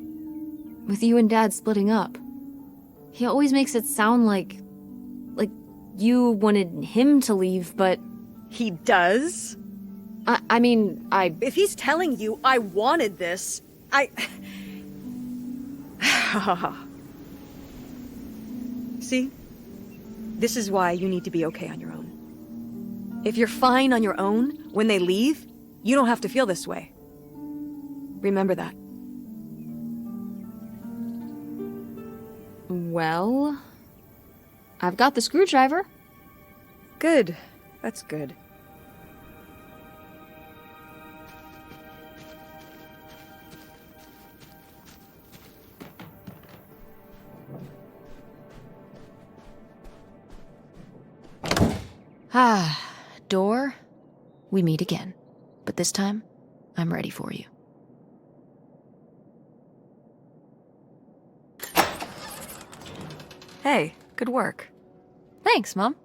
With you and Dad splitting up? He always makes it sound like you wanted him to leave, but... He does? I mean, If he's telling you I wanted this, See? This is why you need to be okay on your own. If you're fine on your own, when they leave, you don't have to feel this way. Remember that. Well... I've got the screwdriver. Good. That's good. Door, we meet again. But this time, I'm ready for you. Hey, good work. Thanks, Mom.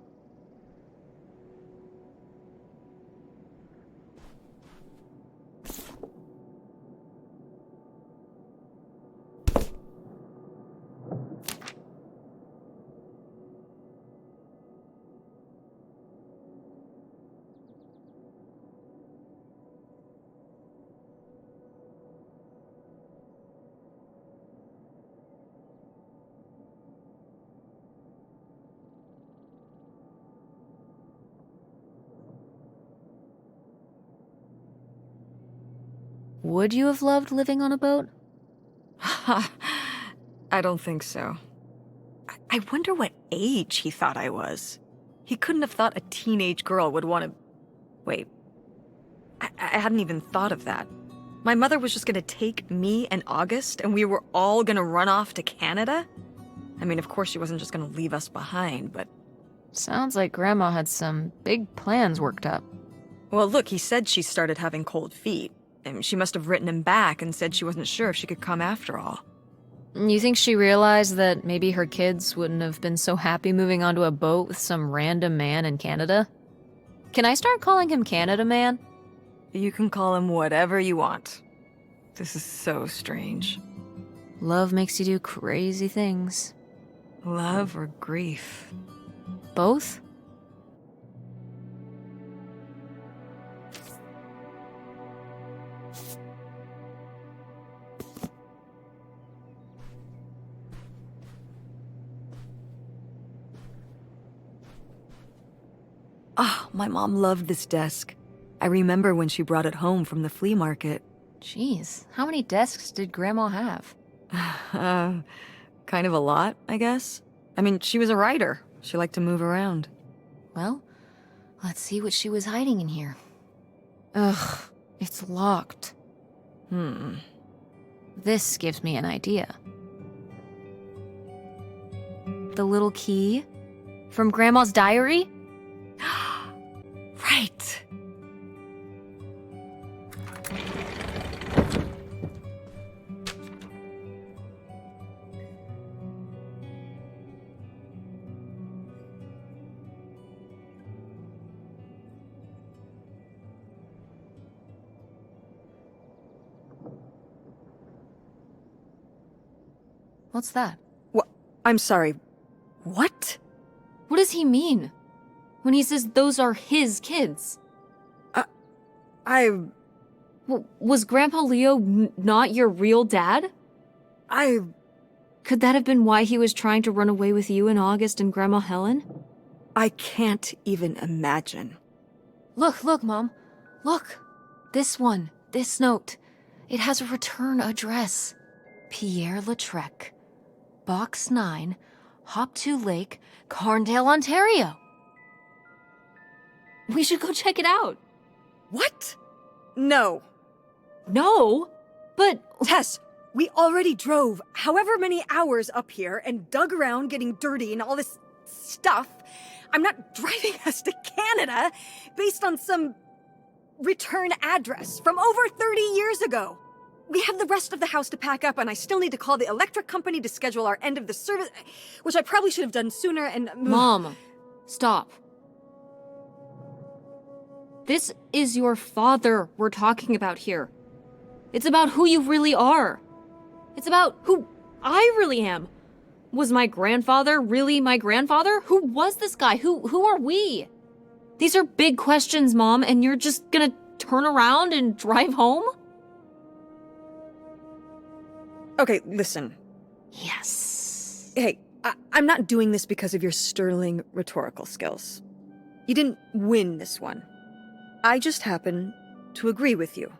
Would you have loved living on a boat? I don't think so. I wonder what age he thought I was. He couldn't have thought a teenage girl would want to... Wait. I hadn't even thought of that. My mother was just gonna take me and August, and we were all gonna run off to Canada? I mean, of course she wasn't just gonna leave us behind, but... Sounds like Grandma had some big plans worked up. Well, look, he said she started having cold feet. And she must have written him back and said she wasn't sure if she could come after all. You think she realized that maybe her kids wouldn't have been so happy moving onto a boat with some random man in Canada? Can I start calling him Canada Man? You can call him whatever you want. This is so strange. Love makes you do crazy things. Love or grief? Both? Ah, my mom loved this desk. I remember when she brought it home from the flea market. Jeez, how many desks did Grandma have? Kind of a lot, I guess. I mean, she was a writer. She liked to move around. Well, let's see what she was hiding in here. Ugh, it's locked. This gives me an idea. The little key? From Grandma's diary? Right. What's that? What? I'm sorry. What? What does he mean? When he says those are his kids? Was Grandpa Leo not your real dad? Could that have been why he was trying to run away with you in August and Grandma Helen? I can't even imagine. Look, Mom. Look. This one. This note. It has a return address. Pierre Lautrec. Box 9, Hop to Lake, Carndale, Ontario. We should go check it out. What? No. No? But... Tess, we already drove however many hours up here and dug around getting dirty and all this stuff. I'm not driving us to Canada based on some return address from over 30 years ago. We have the rest of the house to pack up, and I still need to call the electric company to schedule our end of the service, which I probably should have done sooner, and... Mom, stop. This is your father we're talking about here. It's about who you really are. It's about who I really am. Was my grandfather really my grandfather? Who was this guy? Who are we? These are big questions, Mom, and you're just gonna turn around and drive home? Okay, listen. Yes. Hey, I'm not doing this because of your sterling rhetorical skills. You didn't win this one. I just happen to agree with you.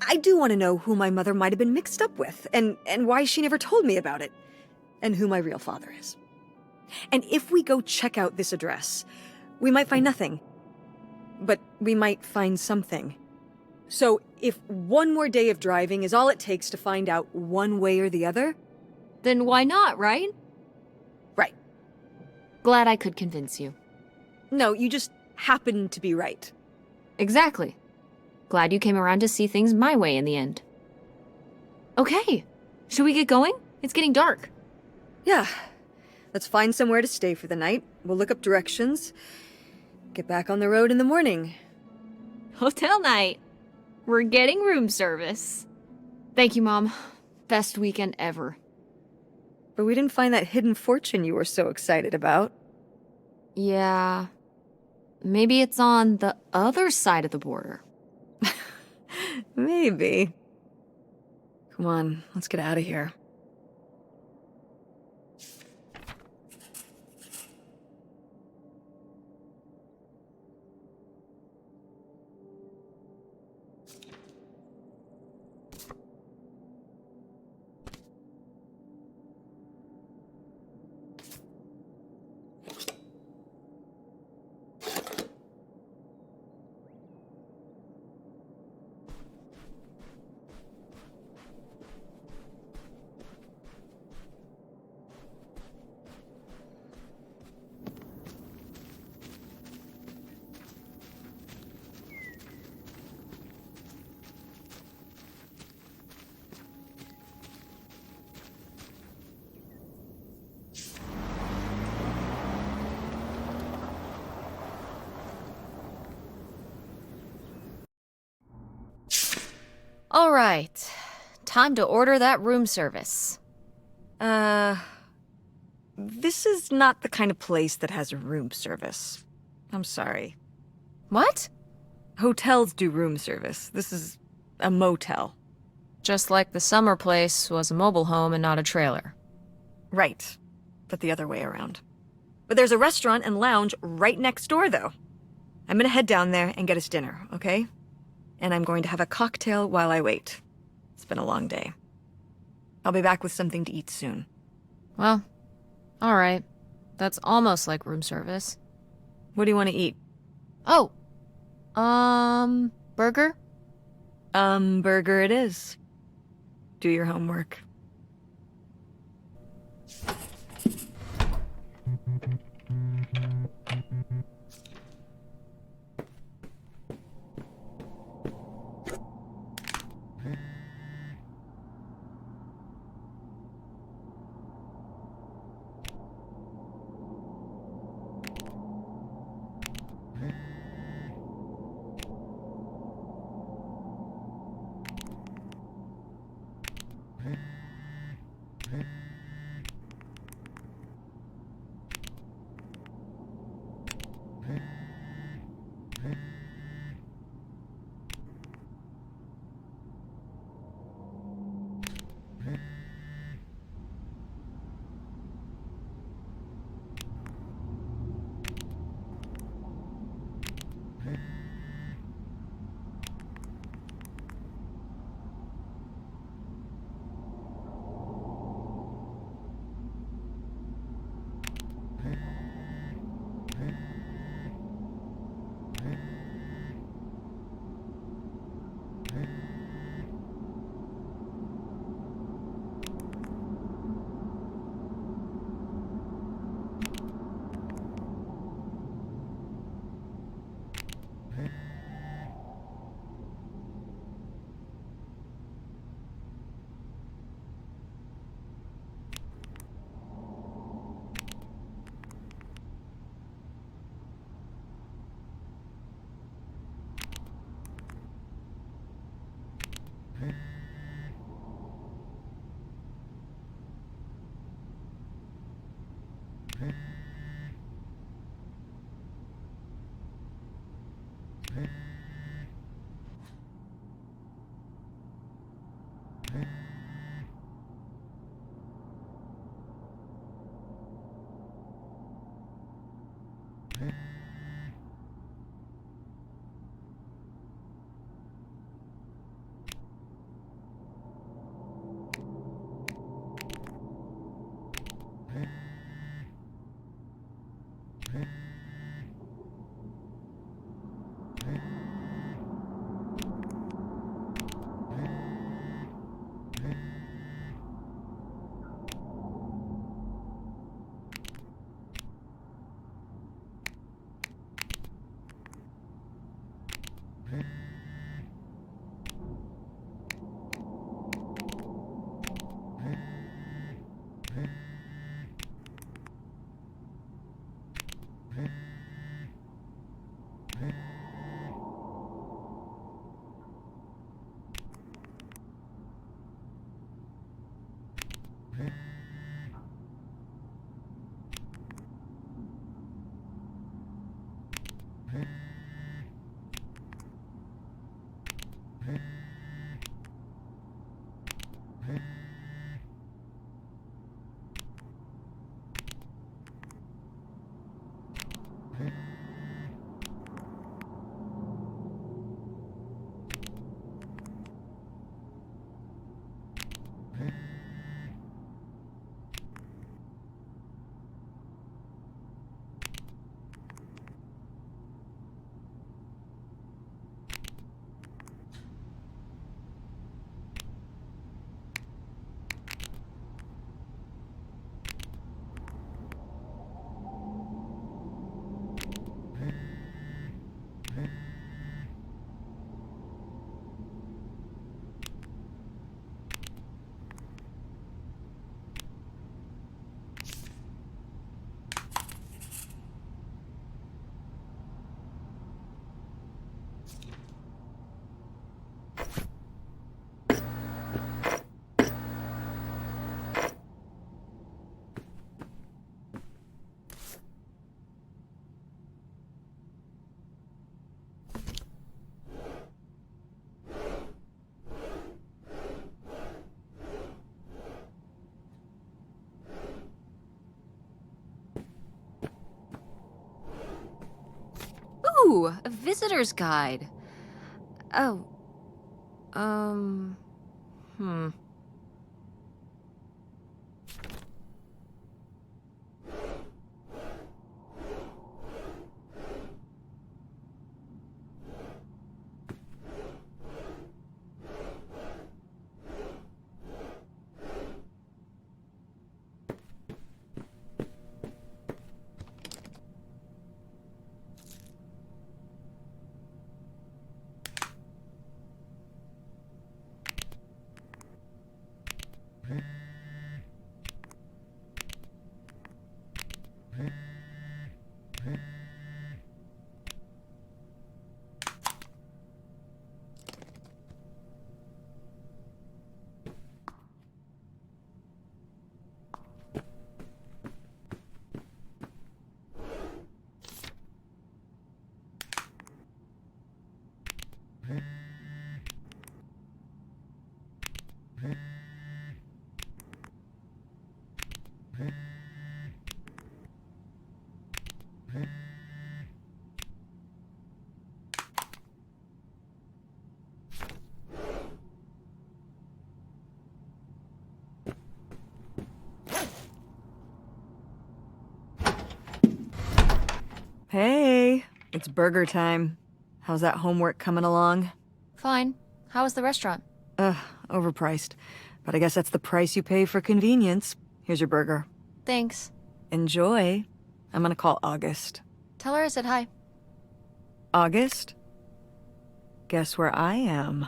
I do want to know who my mother might have been mixed up with, and why she never told me about it, and who my real father is. And if we go check out this address, we might find nothing. But we might find something. So if one more day of driving is all it takes to find out one way or the other... Then why not, right? Right. Glad I could convince you. No, you just happen to be right. Exactly. Glad you came around to see things my way in the end. Okay. Should we get going? It's getting dark. Yeah. Let's find somewhere to stay for the night. We'll look up directions. Get back on the road in the morning. Hotel night. We're getting room service. Thank you, Mom. Best weekend ever. But we didn't find that hidden fortune you were so excited about. Yeah. Maybe it's on the other side of the border. Maybe. Come on, let's get out of here. All right. Time to order that room service. This is not the kind of place that has room service. I'm sorry. What? Hotels do room service. This is a motel. Just like the summer place was a mobile home and not a trailer. Right. But the other way around. But there's a restaurant and lounge right next door, though. I'm gonna head down there and get us dinner, okay? And I'm going to have a cocktail while I wait. It's been a long day. I'll be back with something to eat soon. Well, all right. That's almost like room service. What do you want to eat? Oh, burger? Burger it is. Do your homework. Ooh, a visitor's guide. Oh. Hmm. Hey, it's burger time. How's that homework coming along? Fine. How was the restaurant? Overpriced. But I guess that's the price you pay for convenience. Here's your burger. Thanks. Enjoy. I'm gonna call August. Tell her I said hi. August? Guess where I am?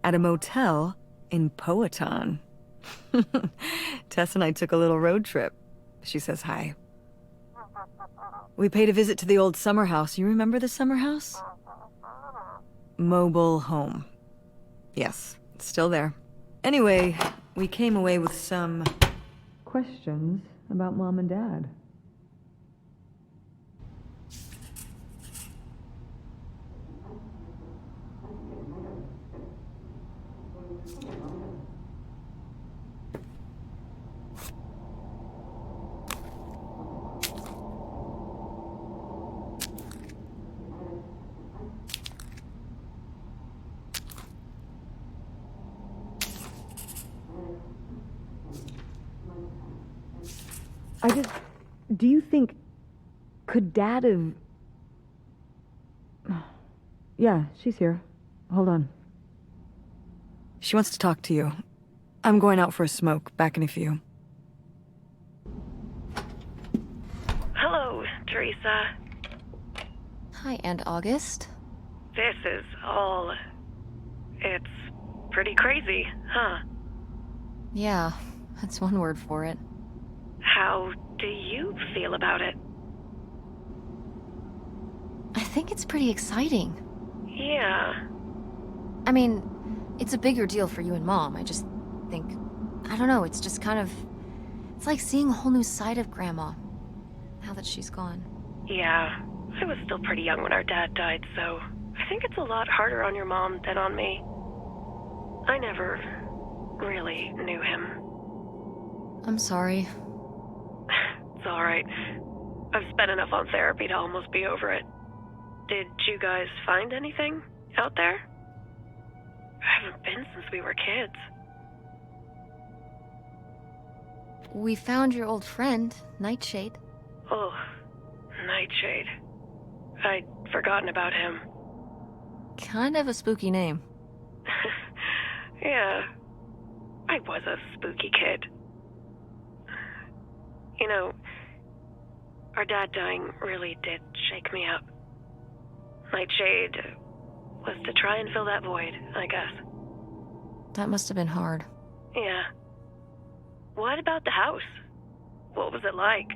At a motel in Powhatan. Tess and I took a little road trip. She says hi. We paid a visit to the old summer house. You remember the summer house? Mobile home. Yes, it's still there. Anyway, we came away with some questions about Mom and Dad. Do you think, could Dad have... Yeah, she's here. Hold on. She wants to talk to you. I'm going out for a smoke, back in a few. Hello, Teresa. Hi, Aunt August. This is all... It's pretty crazy, huh? Yeah, that's one word for it. How do you feel about it? I think it's pretty exciting. Yeah. I mean, it's a bigger deal for you and Mom. I just think... I don't know, it's just kind of... It's like seeing a whole new side of Grandma, now that she's gone. Yeah. I was still pretty young when our dad died, so I think it's a lot harder on your mom than on me. I never really knew him. I'm sorry. It's alright. I've spent enough on therapy to almost be over it. Did you guys find anything out there? I haven't been since we were kids. We found your old friend, Nightshade. Oh, Nightshade. I'd forgotten about him. Kind of a spooky name. Yeah, I was a spooky kid. You know, our dad dying really did shake me up. Nightshade was to try and fill that void, I guess. That must have been hard. Yeah. What about the house? What was it like?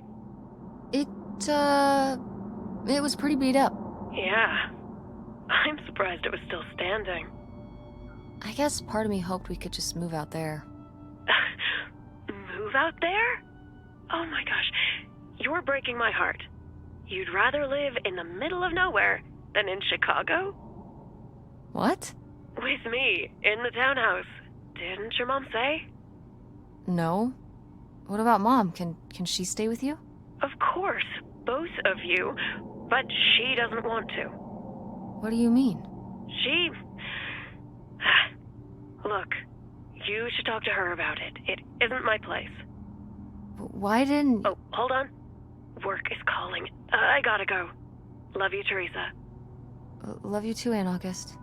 It was pretty beat up. Yeah. I'm surprised it was still standing. I guess part of me hoped we could just move out there. Move out there? Oh my gosh, you're breaking my heart. You'd rather live in the middle of nowhere than in Chicago? What? With me, in the townhouse. Didn't your mom say? No. What about Mom? Can she stay with you? Of course, both of you. But she doesn't want to. What do you mean? She... Look, you should talk to her about it. It isn't my place. Why didn't... Oh, hold on. Work is calling. I gotta go. Love you, Teresa. Love you too, Aunt August.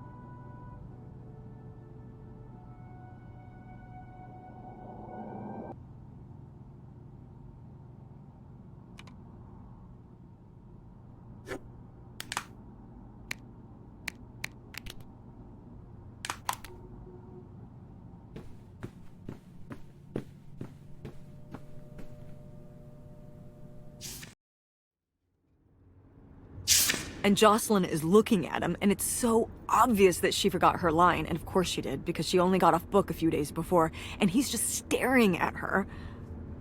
And Jocelyn is looking at him, and it's so obvious that she forgot her line, and of course she did, because she only got off book a few days before, and he's just staring at her.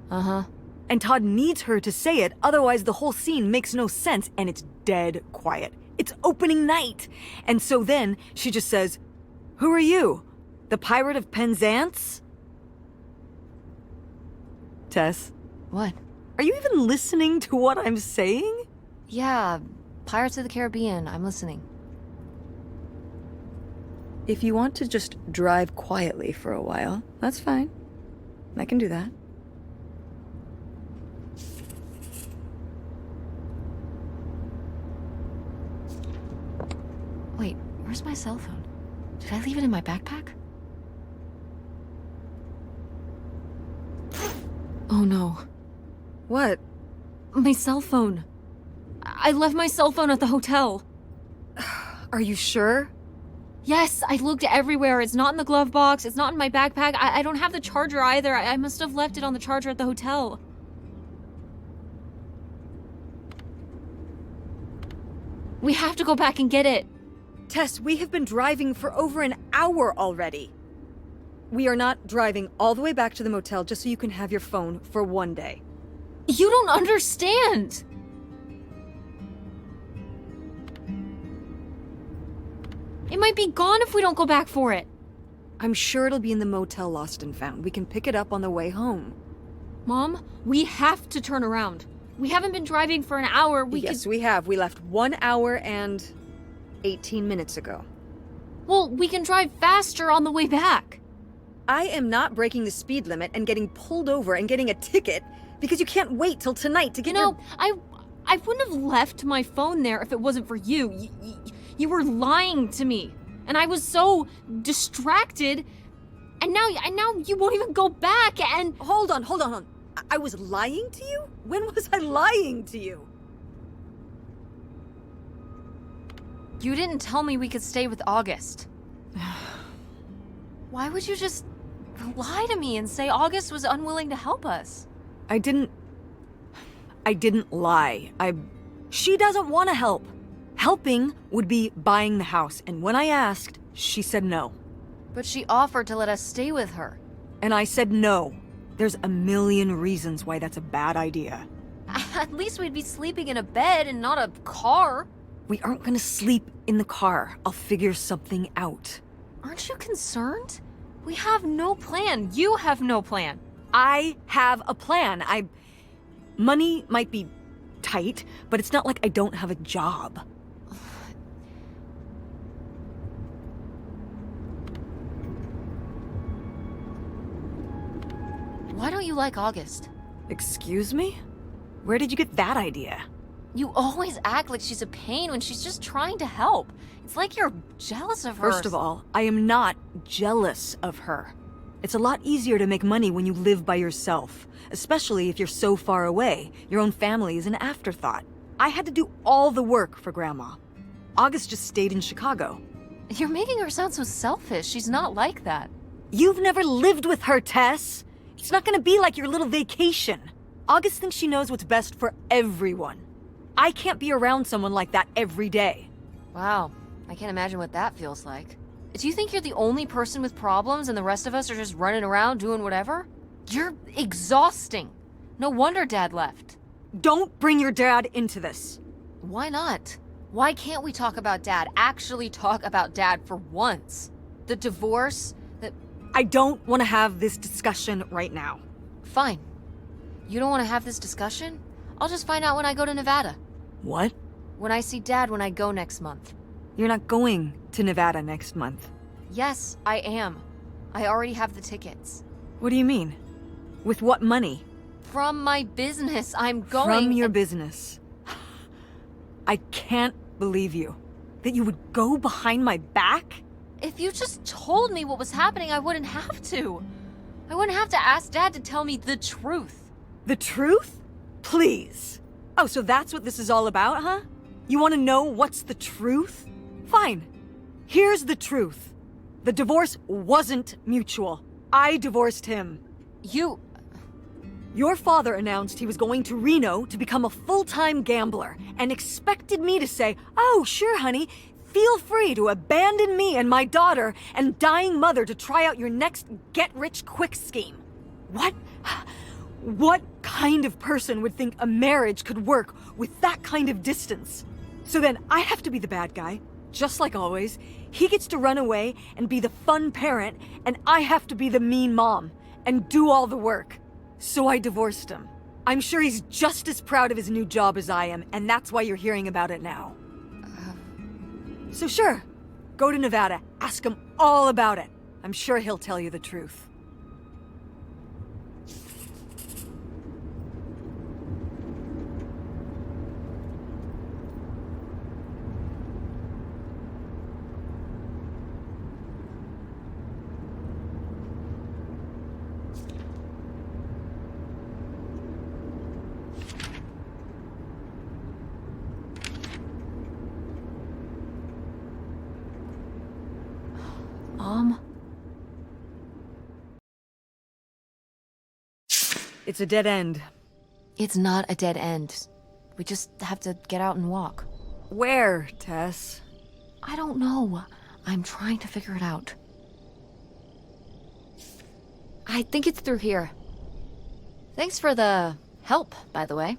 Uh-huh. And Todd needs her to say it, otherwise the whole scene makes no sense, and it's dead quiet. It's opening night! And so then, she just says, "Who are you? The Pirate of Penzance?" Tess, What? are you even listening to what I'm saying? Yeah, Pirates of the Caribbean. I'm listening. If you want to just drive quietly for a while, that's fine. I can do that. Wait, where's my cell phone? Did I leave it in my backpack? Oh no. What? My cell phone. I left my cell phone at the hotel. Are you sure? Yes, I looked everywhere. It's not in the glove box. It's not in my backpack. I don't have the charger either. I must have left it on the charger at the hotel. We have to go back and get it. Tess, we have been driving for over an hour already. We are not driving all the way back to the motel just so you can have your phone for one day. You don't understand. It might be gone if we don't go back for it. I'm sure it'll be in the motel Lost and Found. We can pick it up on the way home. Mom, we have to turn around. We haven't been driving for an hour. Yes, we have. We left 1 hour and 18 minutes ago. Well, we can drive faster on the way back. I am not breaking the speed limit and getting pulled over and getting a ticket because you can't wait till tonight to get I wouldn't have left my phone there if it wasn't for you. You were lying to me, and I was so distracted. And now you won't even go back. And Hold on. I was lying to you? When was I lying to you? you didn't tell me we could stay with August. Why would you just lie to me and say August was unwilling to help us? I didn't lie. She doesn't want to help. Helping would be buying the house, and when I asked, she said no. But she offered to let us stay with her. And I said no. There's a million reasons why that's a bad idea. At least we'd be sleeping in a bed and not a car. We aren't gonna sleep in the car. I'll figure something out. Aren't you concerned? We have no plan. You have no plan. I have a plan. Money might be tight, but it's not like I don't have a job. Why don't you like August? Excuse me? Where did you get that idea? You always act like she's a pain when she's just trying to help. It's like you're jealous of her. First of all, I am not jealous of her. It's a lot easier to make money when you live by yourself, especially if you're so far away. Your own family is an afterthought. I had to do all the work for Grandma. August just stayed in Chicago. You're making her sound so selfish. She's not like that. You've never lived with her, Tess. It's not gonna be like your little vacation. August thinks she knows what's best for everyone. I can't be around someone like that every day. Wow, I can't imagine what that feels like. Do you think you're the only person with problems and the rest of us are just running around doing whatever? You're exhausting. No wonder Dad left. Don't bring your dad into this. Why not? Why can't we talk about Dad? Actually talk about Dad for once? The divorce, I don't want to have this discussion right now. Fine. You don't want to have this discussion? I'll just find out when I go to Nevada. What? When I see Dad when I go next month. You're not going to Nevada next month. Yes, I am. I already have the tickets. What do you mean? With what money? From my business, I'm going... From your business. I can't believe you. That you would go behind my back? If you just told me what was happening, I wouldn't have to. I wouldn't have to ask Dad to tell me the truth. The truth? Please. Oh, so that's what this is all about, huh? You want to know what's the truth? Fine. Here's the truth. The divorce wasn't mutual. I divorced him. You... Your father announced he was going to Reno to become a full-time gambler and expected me to say, "Oh, sure, honey, feel free to abandon me and my daughter and dying mother to try out your next get-rich-quick scheme." What? What kind of person would think a marriage could work with that kind of distance? So then I have to be the bad guy, just like always. He gets to run away and be the fun parent, and I have to be the mean mom and do all the work. So I divorced him. I'm sure he's just as proud of his new job as I am, and that's why you're hearing about it now. So sure, go to Nevada, ask him all about it. I'm sure he'll tell you the truth. It's a dead end. It's not a dead end. We just have to get out and walk. Where, Tess? I don't know. I'm trying to figure it out. I think it's through here. Thanks for the help, by the way.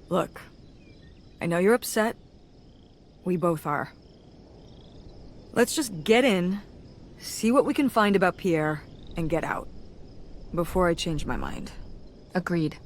Look, I know you're upset. We both are. Let's just get in, see what we can find about Pierre, and get out. Before I change my mind. Agreed.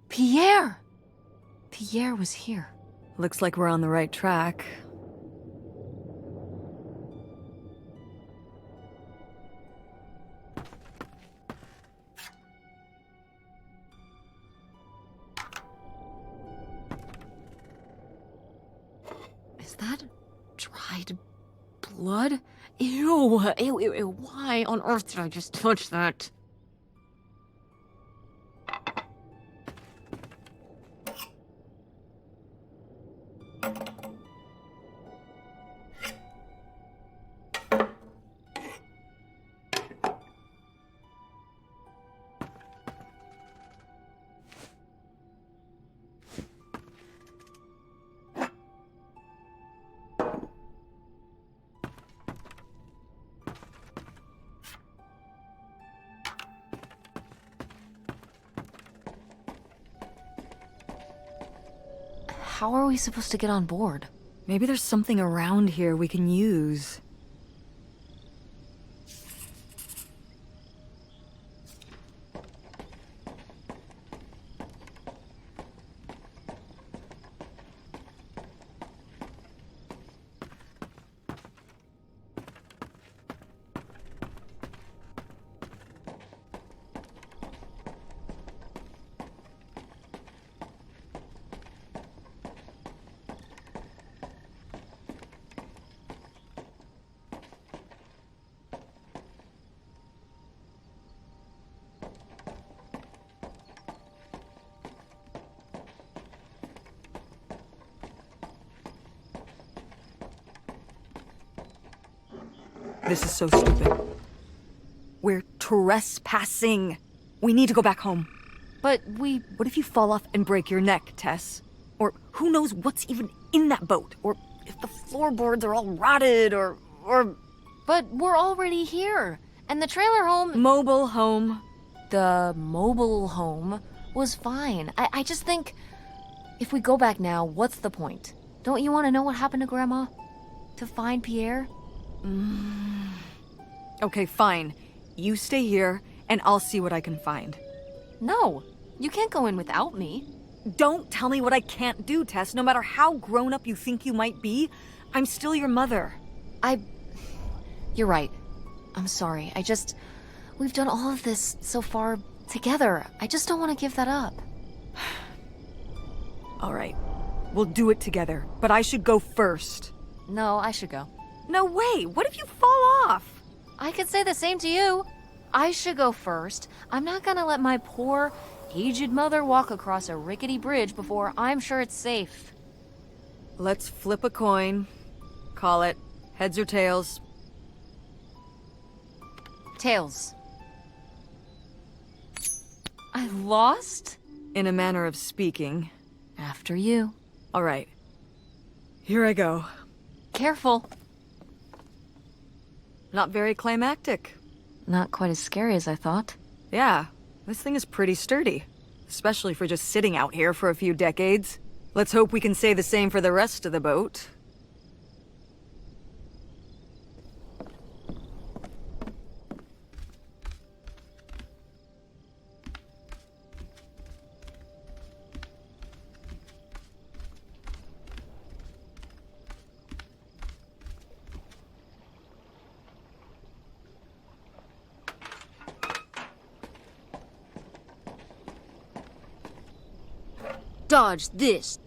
Pierre! Pierre was here. Looks like we're on the right track. Is that dried blood? Ew, ew, ew, ew. Why on earth did I just touch that? How are we supposed to get on board? Maybe there's something around here we can use. This is so stupid. We're trespassing. We need to go back home. But What if you fall off and break your neck, Tess? Or who knows what's even in that boat? Or if the floorboards are all rotted, or... But we're already here. And the trailer home... Mobile home. The mobile home was fine. I just think... If we go back now, what's the point? Don't you want to know what happened to Grandma? To find Pierre? Okay, fine. You stay here, and I'll see what I can find. No, you can't go in without me. Don't tell me what I can't do, Tess. No matter how grown up you think you might be, I'm still your mother. You're right. I'm sorry. We've done all of this so far together. I just don't want to give that up. All right. We'll do it together, but I should go first. No, I should go. No way! What if you fall off? I could say the same to you. I should go first. I'm not gonna let my poor, aged mother walk across a rickety bridge before I'm sure it's safe. Let's flip a coin. Call it heads or tails. Tails. I lost? In a manner of speaking. After you. All right. Here I go. Careful. Not very climactic. Not quite as scary as I thought. Yeah, this thing is pretty sturdy. Especially for just sitting out here for a few decades. Let's hope we can say the same for the rest of the boat. Dodge this.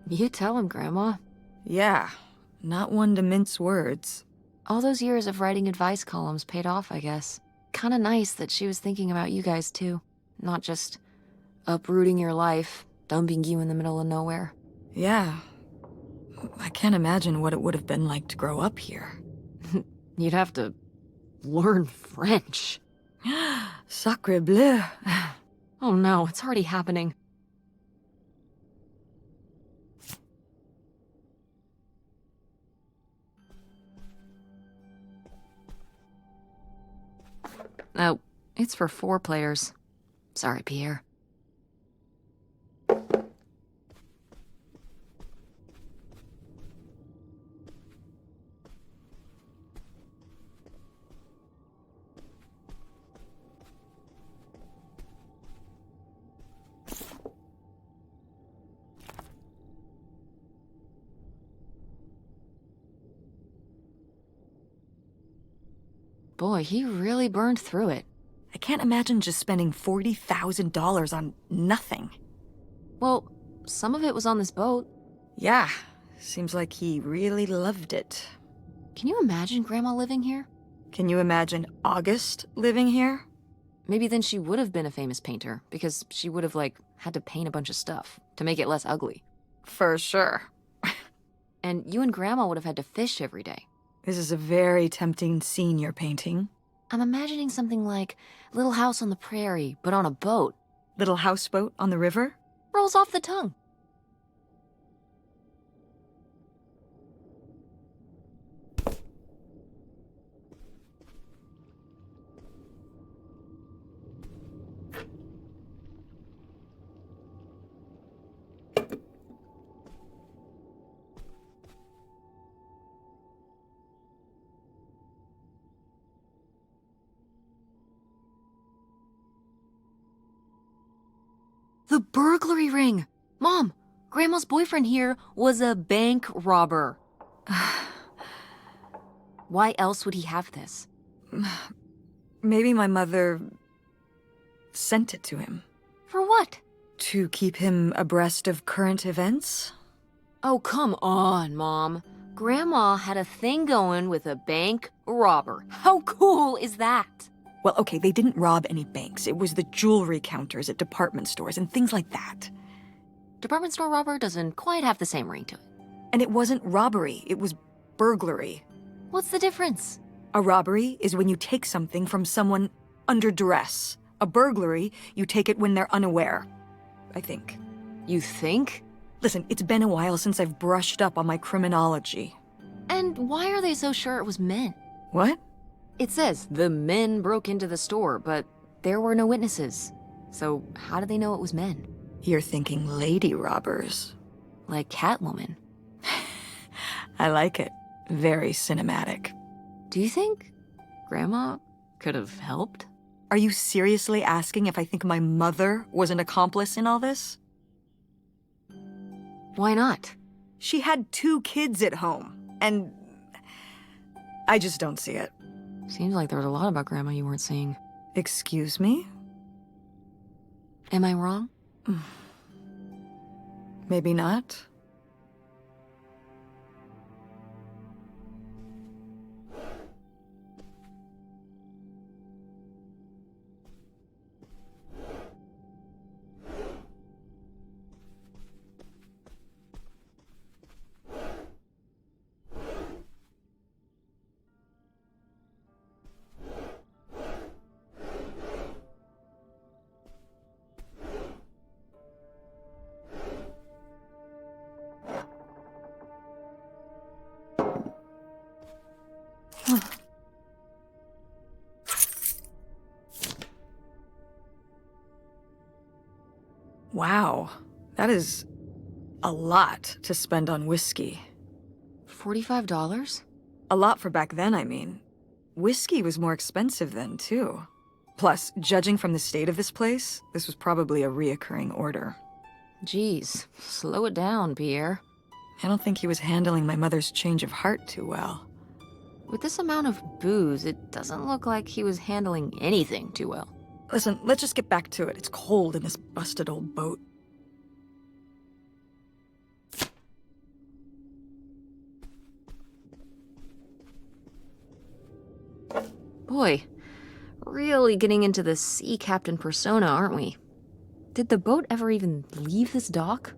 You tell him, Grandma. Yeah, not one to mince words. All those years of writing advice columns paid off, I guess. Kinda nice that she was thinking about you guys, too. Not just uprooting your life, dumping you in the middle of nowhere. Yeah. I can't imagine what it would have been like to grow up here. You'd have to learn French. Sacre bleu. Oh no, it's already happening. Oh, it's for 4 players. Sorry, Pierre. Boy, he really burned through it. I can't imagine just spending $40,000 on nothing. Well, some of it was on this boat. Yeah, seems like he really loved it. Can you imagine Grandma living here? Can you imagine August living here? Maybe then she would have been a famous painter, because she would have, had to paint a bunch of stuff to make it less ugly. For sure. And you and Grandma would have had to fish every day. This is a very tempting scene you're painting. I'm imagining something like Little House on the Prairie, but on a boat. Little houseboat on the river? Rolls off the tongue. The burglary ring! Mom, Grandma's boyfriend here was a bank robber. Why else would he have this? Maybe my mother sent it to him. For what? To keep him abreast of current events? Oh, come on, Mom. Grandma had a thing going with a bank robber. How cool is that? Well, okay, they didn't rob any banks. It was the jewelry counters at department stores and things like that. Department store robber doesn't quite have the same ring to it. And it wasn't robbery, it was burglary. What's the difference? A robbery is when you take something from someone under duress. A burglary, you take it when they're unaware, I think. You think? Listen, it's been a while since I've brushed up on my criminology. And why are they so sure it was men? What? It says the men broke into the store, but there were no witnesses. So how do they know it was men? You're thinking lady robbers. Like Catwoman. I like it. Very cinematic. Do you think Grandma could have helped? Are you seriously asking if I think my mother was an accomplice in all this? Why not? She had 2 kids at home, and I just don't see it. Seems like there was a lot about Grandma you weren't seeing. Excuse me? Am I wrong? Maybe not. Wow, that is a lot to spend on whiskey. $45? A lot for back then, I mean. Whiskey was more expensive then, too. Plus, judging from the state of this place, this was probably a reoccurring order. Geez, slow it down, Pierre. I don't think he was handling my mother's change of heart too well. With this amount of booze, it doesn't look like he was handling anything too well. Listen, let's just get back to it. It's cold in this busted old boat. Boy, really getting into the sea captain persona, aren't we? Did the boat ever even leave this dock?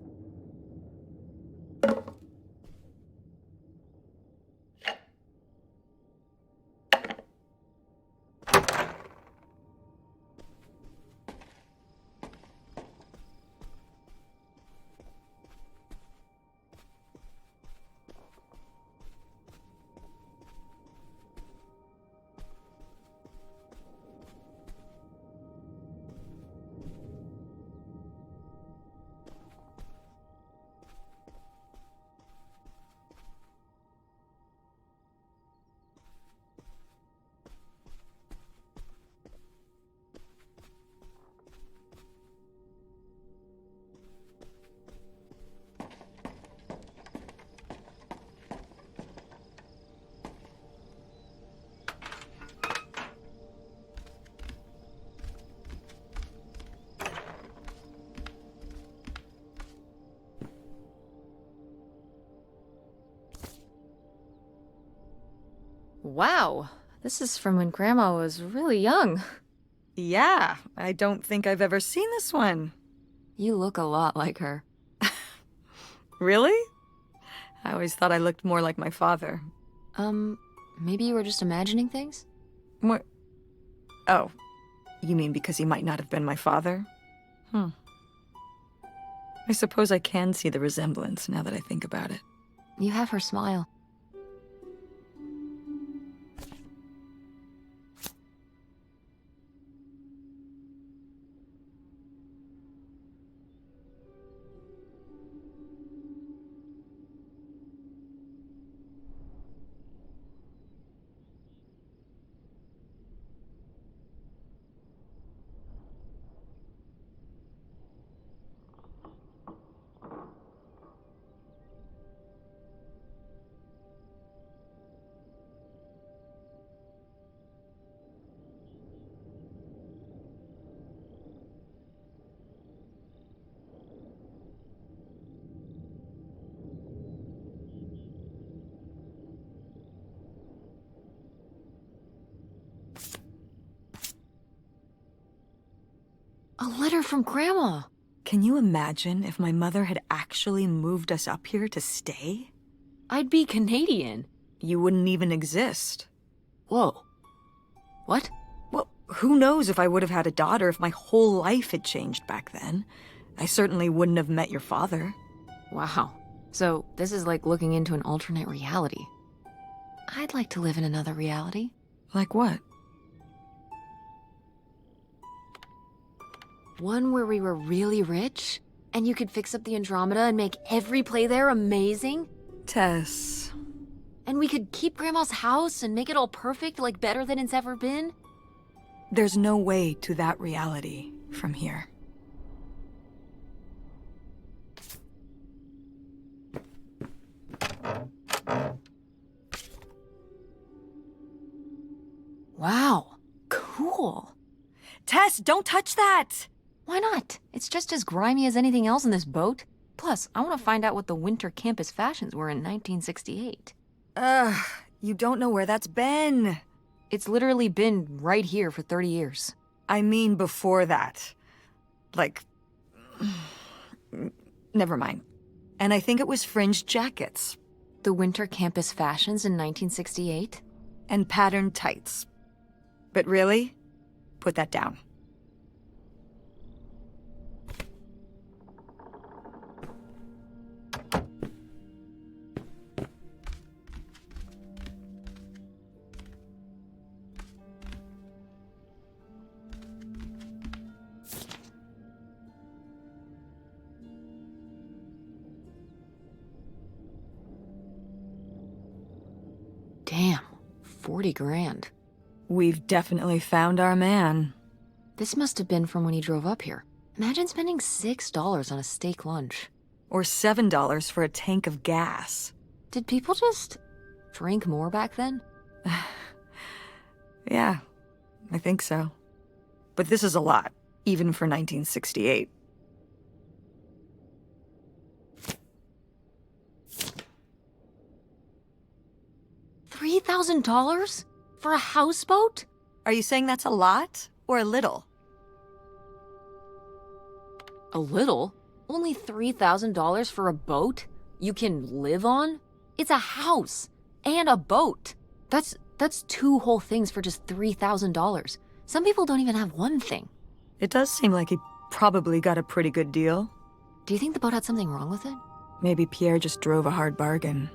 Wow, this is from when Grandma was really young. Yeah, I don't think I've ever seen this one. You look a lot like her. Really? I always thought I looked more like my father. Maybe you were just imagining things? What? Oh, you mean because he might not have been my father? I suppose I can see the resemblance now that I think about it. You have her smile. A letter from Grandma. Can you imagine if my mother had actually moved us up here to stay? I'd be Canadian. You wouldn't even exist. Whoa. What? Well, who knows if I would have had a daughter if my whole life had changed back then. I certainly wouldn't have met your father. Wow. So, this is like looking into an alternate reality. I'd like to live in another reality. Like what? One where we were really rich, and you could fix up the Andromeda and make every play there amazing. Tess. And we could keep Grandma's house and make it all perfect, like better than it's ever been. There's no way to that reality from here. Wow. Cool. Tess, don't touch that! Why not? It's just as grimy as anything else in this boat. Plus, I want to find out what the winter campus fashions were in 1968. You don't know where that's been. It's literally been right here for 30 years. I mean before that. Like... Never mind. And I think it was fringed jackets. The winter campus fashions in 1968? And patterned tights. But really, put that down. Damn, 40 grand. We've definitely found our man. This must have been from when he drove up here. Imagine spending $6 on a steak lunch. Or $7 for a tank of gas. Did people just drink more back then? Yeah, I think so. But this is a lot, even for 1968. $3,000? For a houseboat? Are you saying that's a lot or a little? A little? Only $3,000 for a boat you can live on? It's a house and a boat. That's two whole things for just $3,000. Some people don't even have one thing. It does seem like he probably got a pretty good deal. Do you think the boat had something wrong with it? Maybe Pierre just drove a hard bargain.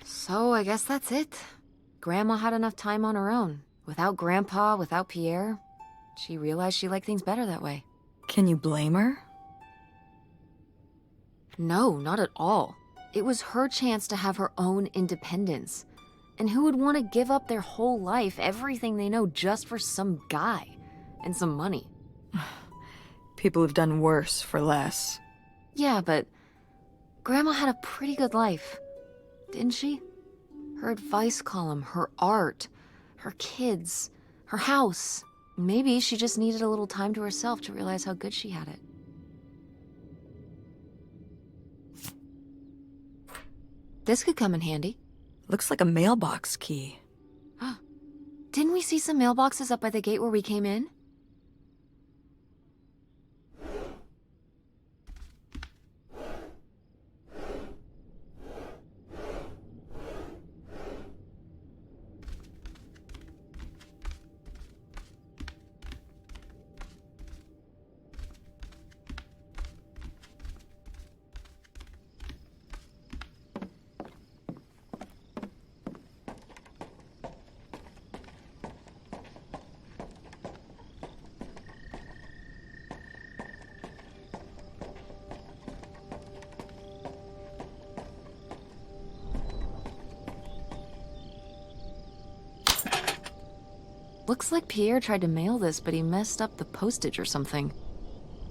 So I guess that's it. Grandma had enough time on her own. Without Grandpa, without Pierre. She realized she liked things better that way. Can you blame her? No, not at all. It was her chance to have her own independence. And who would want to give up their whole life, everything they know, just for some guy and some money? People have done worse for less. Yeah, but Grandma had a pretty good life, didn't she? Her advice column, her art, her kids, her house. Maybe she just needed a little time to herself to realize how good she had it. This could come in handy. Looks like a mailbox key. Didn't we see some mailboxes up by the gate where we came in? Looks like Pierre tried to mail this, but he messed up the postage or something.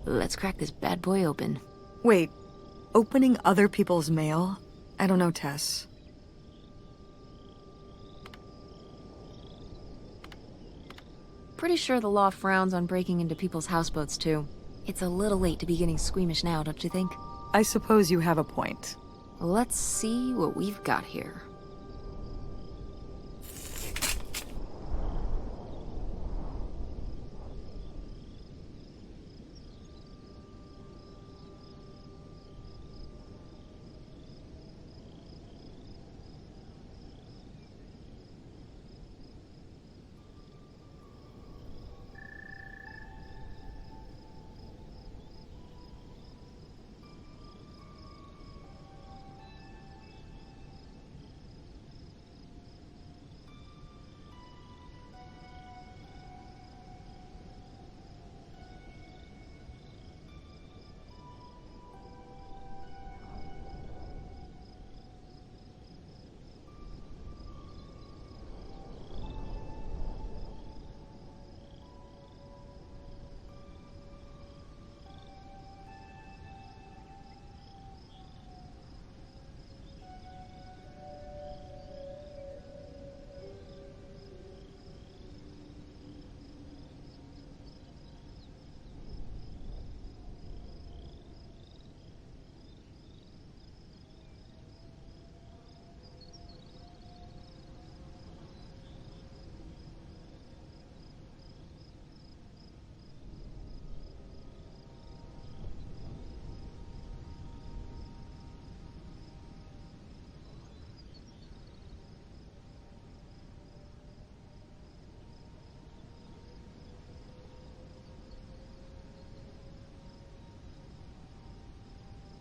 Let's crack this bad boy open. Wait, opening other people's mail? I don't know, Tess. Pretty sure the law frowns on breaking into people's houseboats, too. It's a little late to be getting squeamish now, don't you think? I suppose you have a point. Let's see what we've got here.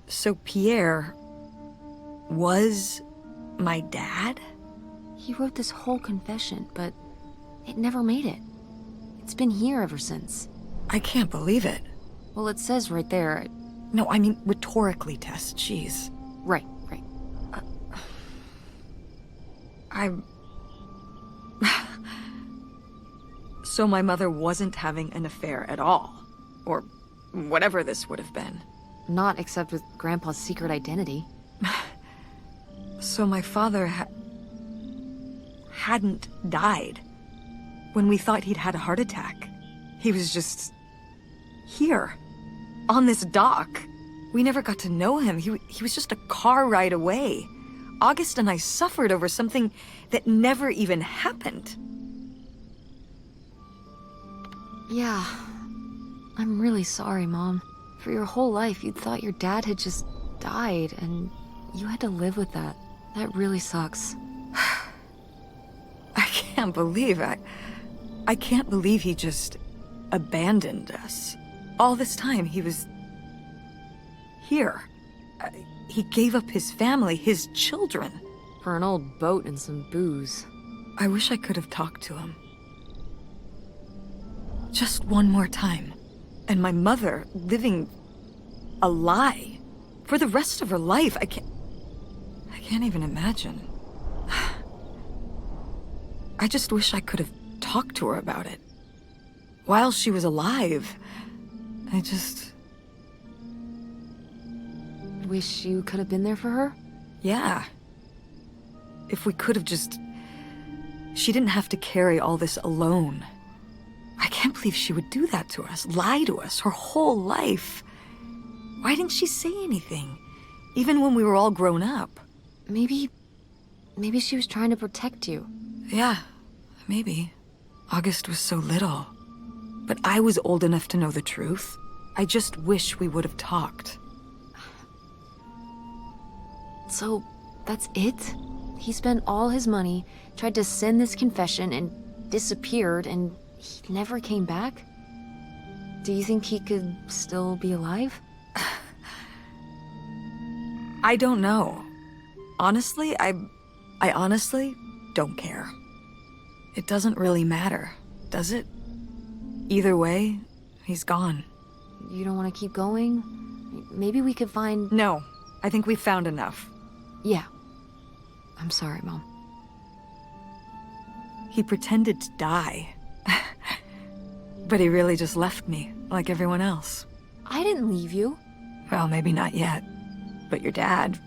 So Pierre was my dad? He wrote this whole confession, but it never made it. It's been here ever since. I can't believe it. Well, it says right there. No, I mean rhetorically, Tess. Jeez. Right. I'm... So my mother wasn't having an affair at all. Or whatever this would have been. Not except with Grandpa's secret identity. So my father hadn't died. When we thought he'd had a heart attack. He was just... here. On this dock. We never got to know him. He was just a car ride away. August and I suffered over something that never even happened. Yeah. I'm really sorry, Mom. For your whole life, you'd thought your dad had just died, and you had to live with that. That really sucks. I can't believe I can't believe he just abandoned us. All this time, he was... here. He gave up his family, his children. For an old boat and some booze. I wish I could have talked to him. Just one more time. And my mother living a lie for the rest of her life. I can't even imagine. I just wish I could have talked to her about it. While she was alive, I just... Wish you could have been there for her? Yeah. If we could have just... She didn't have to carry all this alone. I can't believe she would do that to us, lie to us, her whole life. Why didn't she say anything? Even when we were all grown up. Maybe she was trying to protect you. Yeah, maybe. August was so little. But I was old enough to know the truth. I just wish we would have talked. So, that's it? He spent all his money, tried to send this confession, and disappeared, and he never came back? Do you think he could still be alive? I don't know. Honestly, I honestly don't care. It doesn't really matter, does it? Either way, he's gone. You don't want to keep going? Maybe we could find... No, I think we've found enough. Yeah. I'm sorry, Mom. He pretended to die. But he really just left me, like everyone else. I didn't leave you. Well, maybe not yet. But your dad...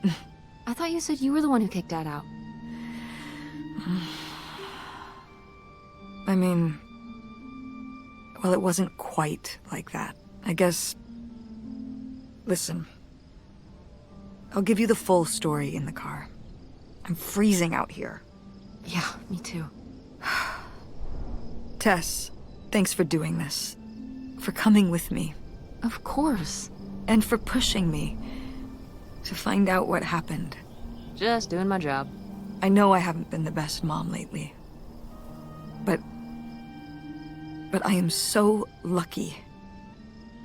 I thought you said you were the one who kicked Dad out. I mean... Well, it wasn't quite like that. I guess... Listen. I'll give you the full story in the car. I'm freezing out here. Yeah, me too. Tess, thanks for doing this. For coming with me. Of course. And for pushing me to find out what happened. Just doing my job. I know I haven't been the best mom lately. But I am so lucky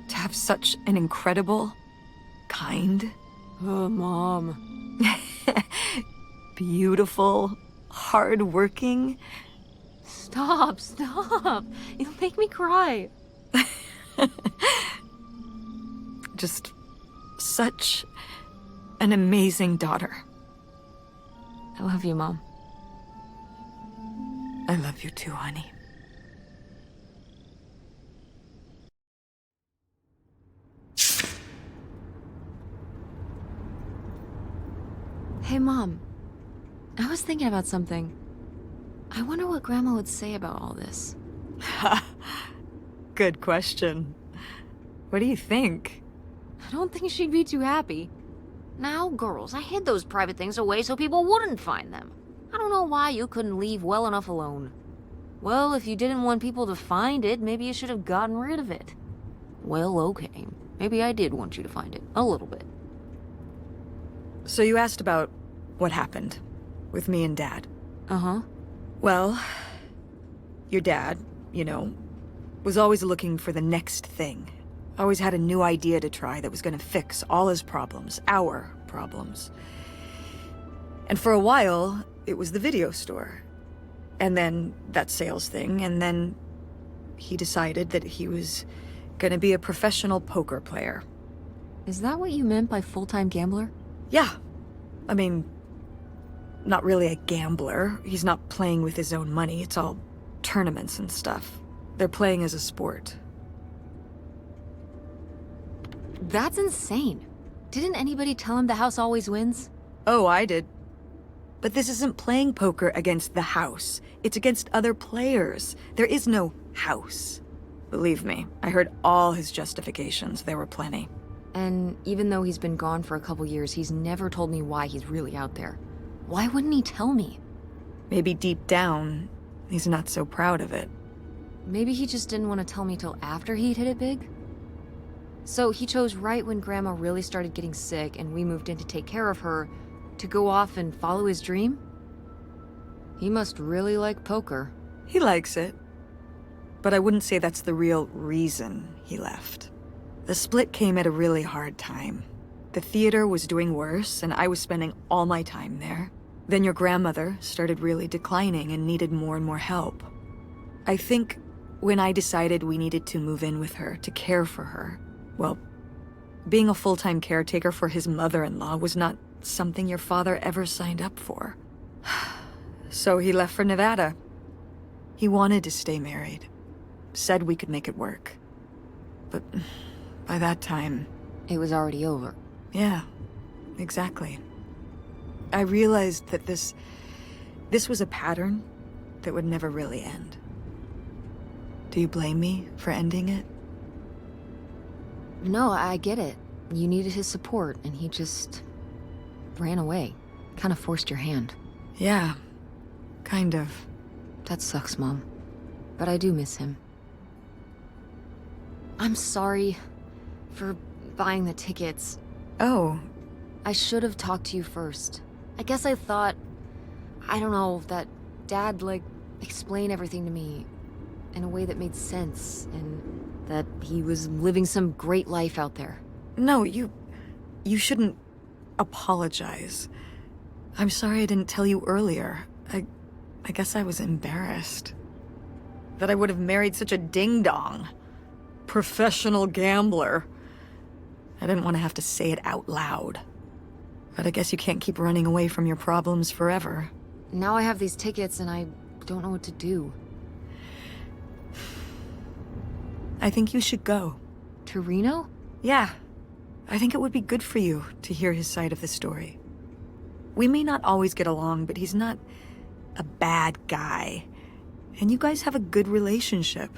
to have such an incredible, kind, Oh, Mom. beautiful, hard-working... Stop. You'll make me cry. just such an amazing daughter. I love you, Mom. I love you too, honey. Hey, Mom. I was thinking about something. I wonder what Grandma would say about all this. Good question. What do you think? I don't think she'd be too happy. Now, girls, I hid those private things away so people wouldn't find them. I don't know why you couldn't leave well enough alone. Well, if you didn't want people to find it, maybe you should have gotten rid of it. Well, okay. Maybe I did want you to find it. A little bit. So you asked about what happened with me and Dad. Uh-huh. Well, your dad, you know, was always looking for the next thing. Always had a new idea to try that was gonna fix all his problems, our problems. And for a while, it was the video store. And then that sales thing, and then he decided that he was gonna be a professional poker player. Is that what you meant by full-time gambler? Yeah. I mean, not really a gambler. He's not playing with his own money. It's all tournaments and stuff. They're playing as a sport. That's insane. Didn't anybody tell him the house always wins? Oh, I did. But this isn't playing poker against the house. It's against other players. There is no house. Believe me, I heard all his justifications. There were plenty. And even though he's been gone for a couple years, he's never told me why he's really out there. Why wouldn't he tell me? Maybe deep down, he's not so proud of it. Maybe he just didn't want to tell me till after he'd hit it big? So he chose right when Grandma really started getting sick and we moved in to take care of her, to go off and follow his dream? He must really like poker. He likes it. But I wouldn't say that's the real reason he left. The split came at a really hard time. The theater was doing worse, and I was spending all my time there. Then your grandmother started really declining and needed more and more help. I think when I decided we needed to move in with her, to care for her, well, being a full-time caretaker for his mother-in-law was not something your father ever signed up for. So he left for Nevada. He wanted to stay married. Said we could make it work. But by that time... It was already over. Yeah, exactly. I realized that this was a pattern that would never really end. Do you blame me for ending it? No, I get it. You needed his support, and he just ran away. kind of forced your hand. Yeah, kind of. That sucks, Mom. But I do miss him. I'm sorry for buying the tickets. Oh, I should have talked to you first. I guess I thought, I don't know, that Dad, explain everything to me in a way that made sense, and that he was living some great life out there. no, you shouldn't apologize. I'm sorry I didn't tell you earlier. I guess I was embarrassed. That I would have married such a ding-dong. Professional gambler. I didn't want to have to say it out loud. But I guess you can't keep running away from your problems forever. Now I have these tickets and I don't know what to do. I think you should go. To Reno? Yeah. I think it would be good for you to hear his side of the story. We may not always get along, but he's not a bad guy. And you guys have a good relationship.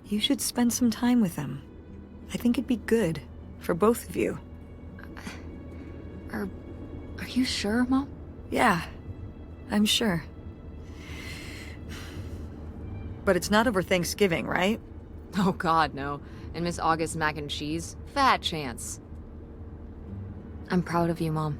You should spend some time with him. I think it'd be good for both of you. Are you sure, Mom? Yeah, I'm sure. But it's not over Thanksgiving, right? Oh God, no. And Miss August mac and cheese? Fat chance. I'm proud of you, Mom.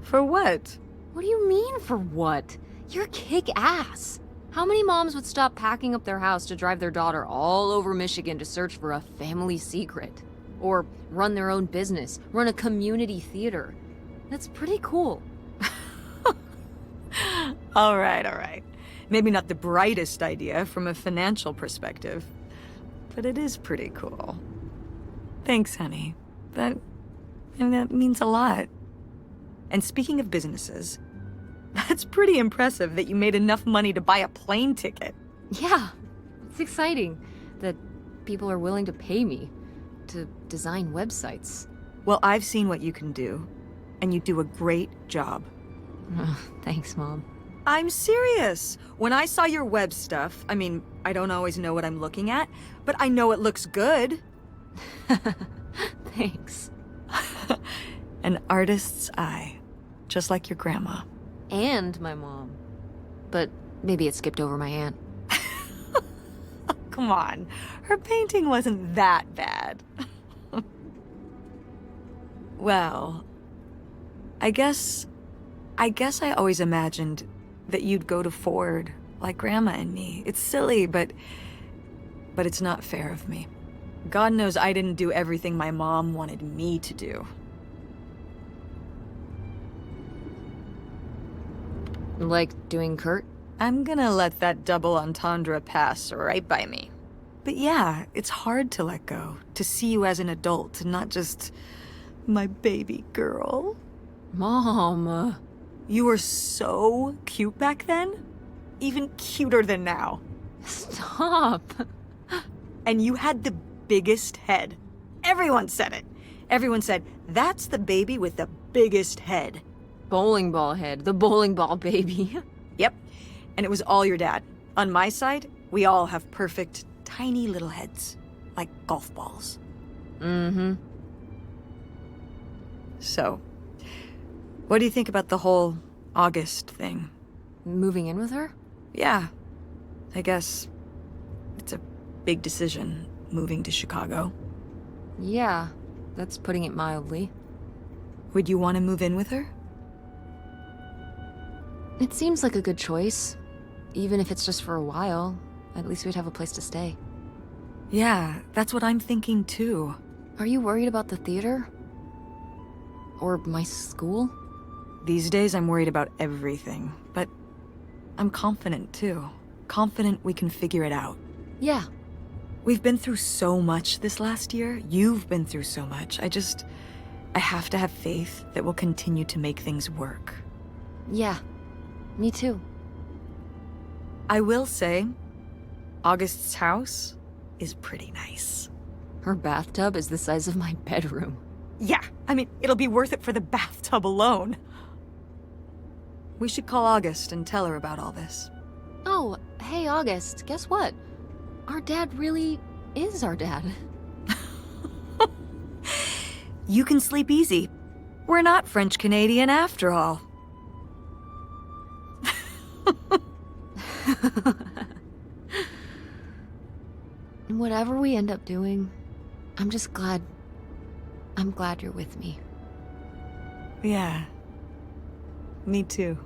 For what? What do you mean, for what? You're kick-ass. How many moms would stop packing up their house to drive their daughter all over Michigan to search for a family secret? Or run their own business, run a community theater? That's pretty cool. All right. Maybe not the brightest idea from a financial perspective, but it is pretty cool. Thanks, honey. That means a lot. And speaking of businesses, that's pretty impressive that you made enough money to buy a plane ticket. Yeah, it's exciting that people are willing to pay me to design websites. Well, I've seen what you can do, and you do a great job. Thanks, Mom. I'm serious. When I saw your web stuff, I don't always know what I'm looking at, but I know it looks good. Thanks. An artist's eye, just like your grandma. And my mom. But maybe it skipped over my aunt. Come on, her painting wasn't that bad. Well, I guess I always imagined that you'd go to Ford like Grandma and me. It's silly, but it's not fair of me. God knows I didn't do everything my mom wanted me to do. Like doing Kurt? I'm gonna let that double entendre pass right by me. But yeah, it's hard to let go, to see you as an adult, not just my baby girl. Mom. You were so cute back then. Even cuter than now. Stop. And you had the biggest head. Everyone said it. Everyone said, that's the baby with the biggest head. Bowling ball head, the bowling ball baby. Yep. And it was all your dad. On my side, we all have perfect, tiny little heads. Like golf balls. Mm-hmm. So, what do you think about the whole August thing? Moving in with her? Yeah. I guess it's a big decision, moving to Chicago. Yeah, that's putting it mildly. Would you want to move in with her? It seems like a good choice. Even if it's just for a while, at least we'd have a place to stay. Yeah, that's what I'm thinking too. Are you worried about the theater? Or my school? These days I'm worried about everything, but I'm confident too. Confident we can figure it out. Yeah. We've been through so much this last year. You've been through so much. I have to have faith that we'll continue to make things work. Yeah. Me too. I will say, August's house is pretty nice. Her bathtub is the size of my bedroom. Yeah, it'll be worth it for the bathtub alone. We should call August and tell her about all this. Oh, hey August, guess what? Our dad really is our dad. You can sleep easy. We're not French-Canadian after all. And whatever we end up doing, I'm glad you're with me. Yeah. Me too.